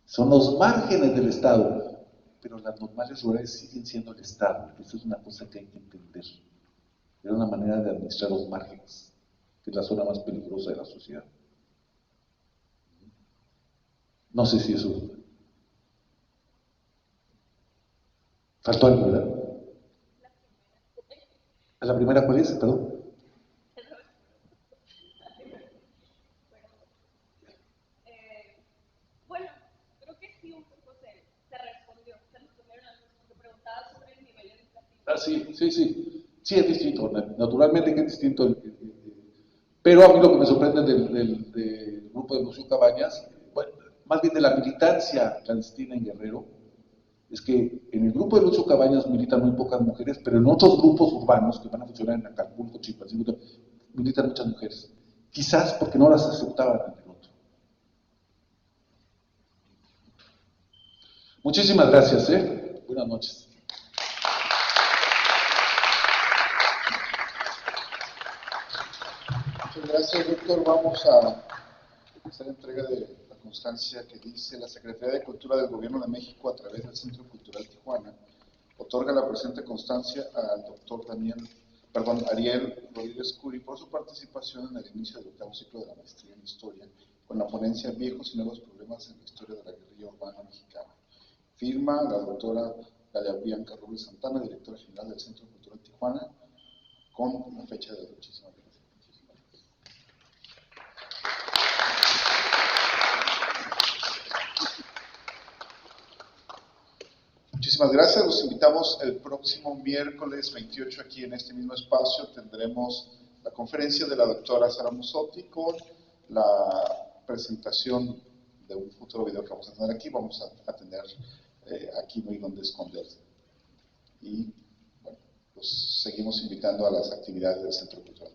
Son los márgenes del Estado, pero las normales rurales siguen siendo el Estado. Esa es una cosa que hay que entender. Era una manera de administrar los márgenes, que es la zona más peligrosa de la sociedad. No sé si eso... ¿Faltó algo, verdad? ¿La primera cuál es? Perdón. Bueno, creo que sí, un poco se respondió. Se respondieron algunos que preguntaba sobre el nivel educativo. Ah, sí. Sí, es distinto. Naturalmente que es distinto. Pero a mí lo que me sorprende del grupo de Lucio Cabañas, bueno, más bien de la militancia clandestina en Guerrero, es que en el grupo de Lucio Cabañas militan muy pocas mujeres, pero en otros grupos urbanos que van a funcionar en Acapulco, Chilpancingo, militan muchas mujeres. Quizás porque no las aceptaban en el otro. Muchísimas gracias, Buenas noches. Muchas gracias, doctor. Vamos a hacer entrega de la constancia que dice: la Secretaría de Cultura del Gobierno de México, a través del Centro Cultural Tijuana, otorga la presente constancia al doctor Ariel Rodríguez Curi por su participación en el inicio del 8º ciclo de la maestría en Historia con la ponencia Viejos y Nuevos Problemas en la Historia de la Guerrilla Urbana Mexicana. Firma la doctora Galia Bianca Robles Santana, directora general del Centro Cultural Tijuana, con la fecha de hoy. Muchísimas gracias. Muchísimas gracias. Los invitamos el próximo miércoles 28 aquí en este mismo espacio. Tendremos la conferencia de la doctora Sara Musotti con la presentación de un futuro video que vamos a tener aquí. Vamos a tener Aquí no hay donde esconderse. Y bueno, los seguimos invitando a las actividades del Centro Cultural.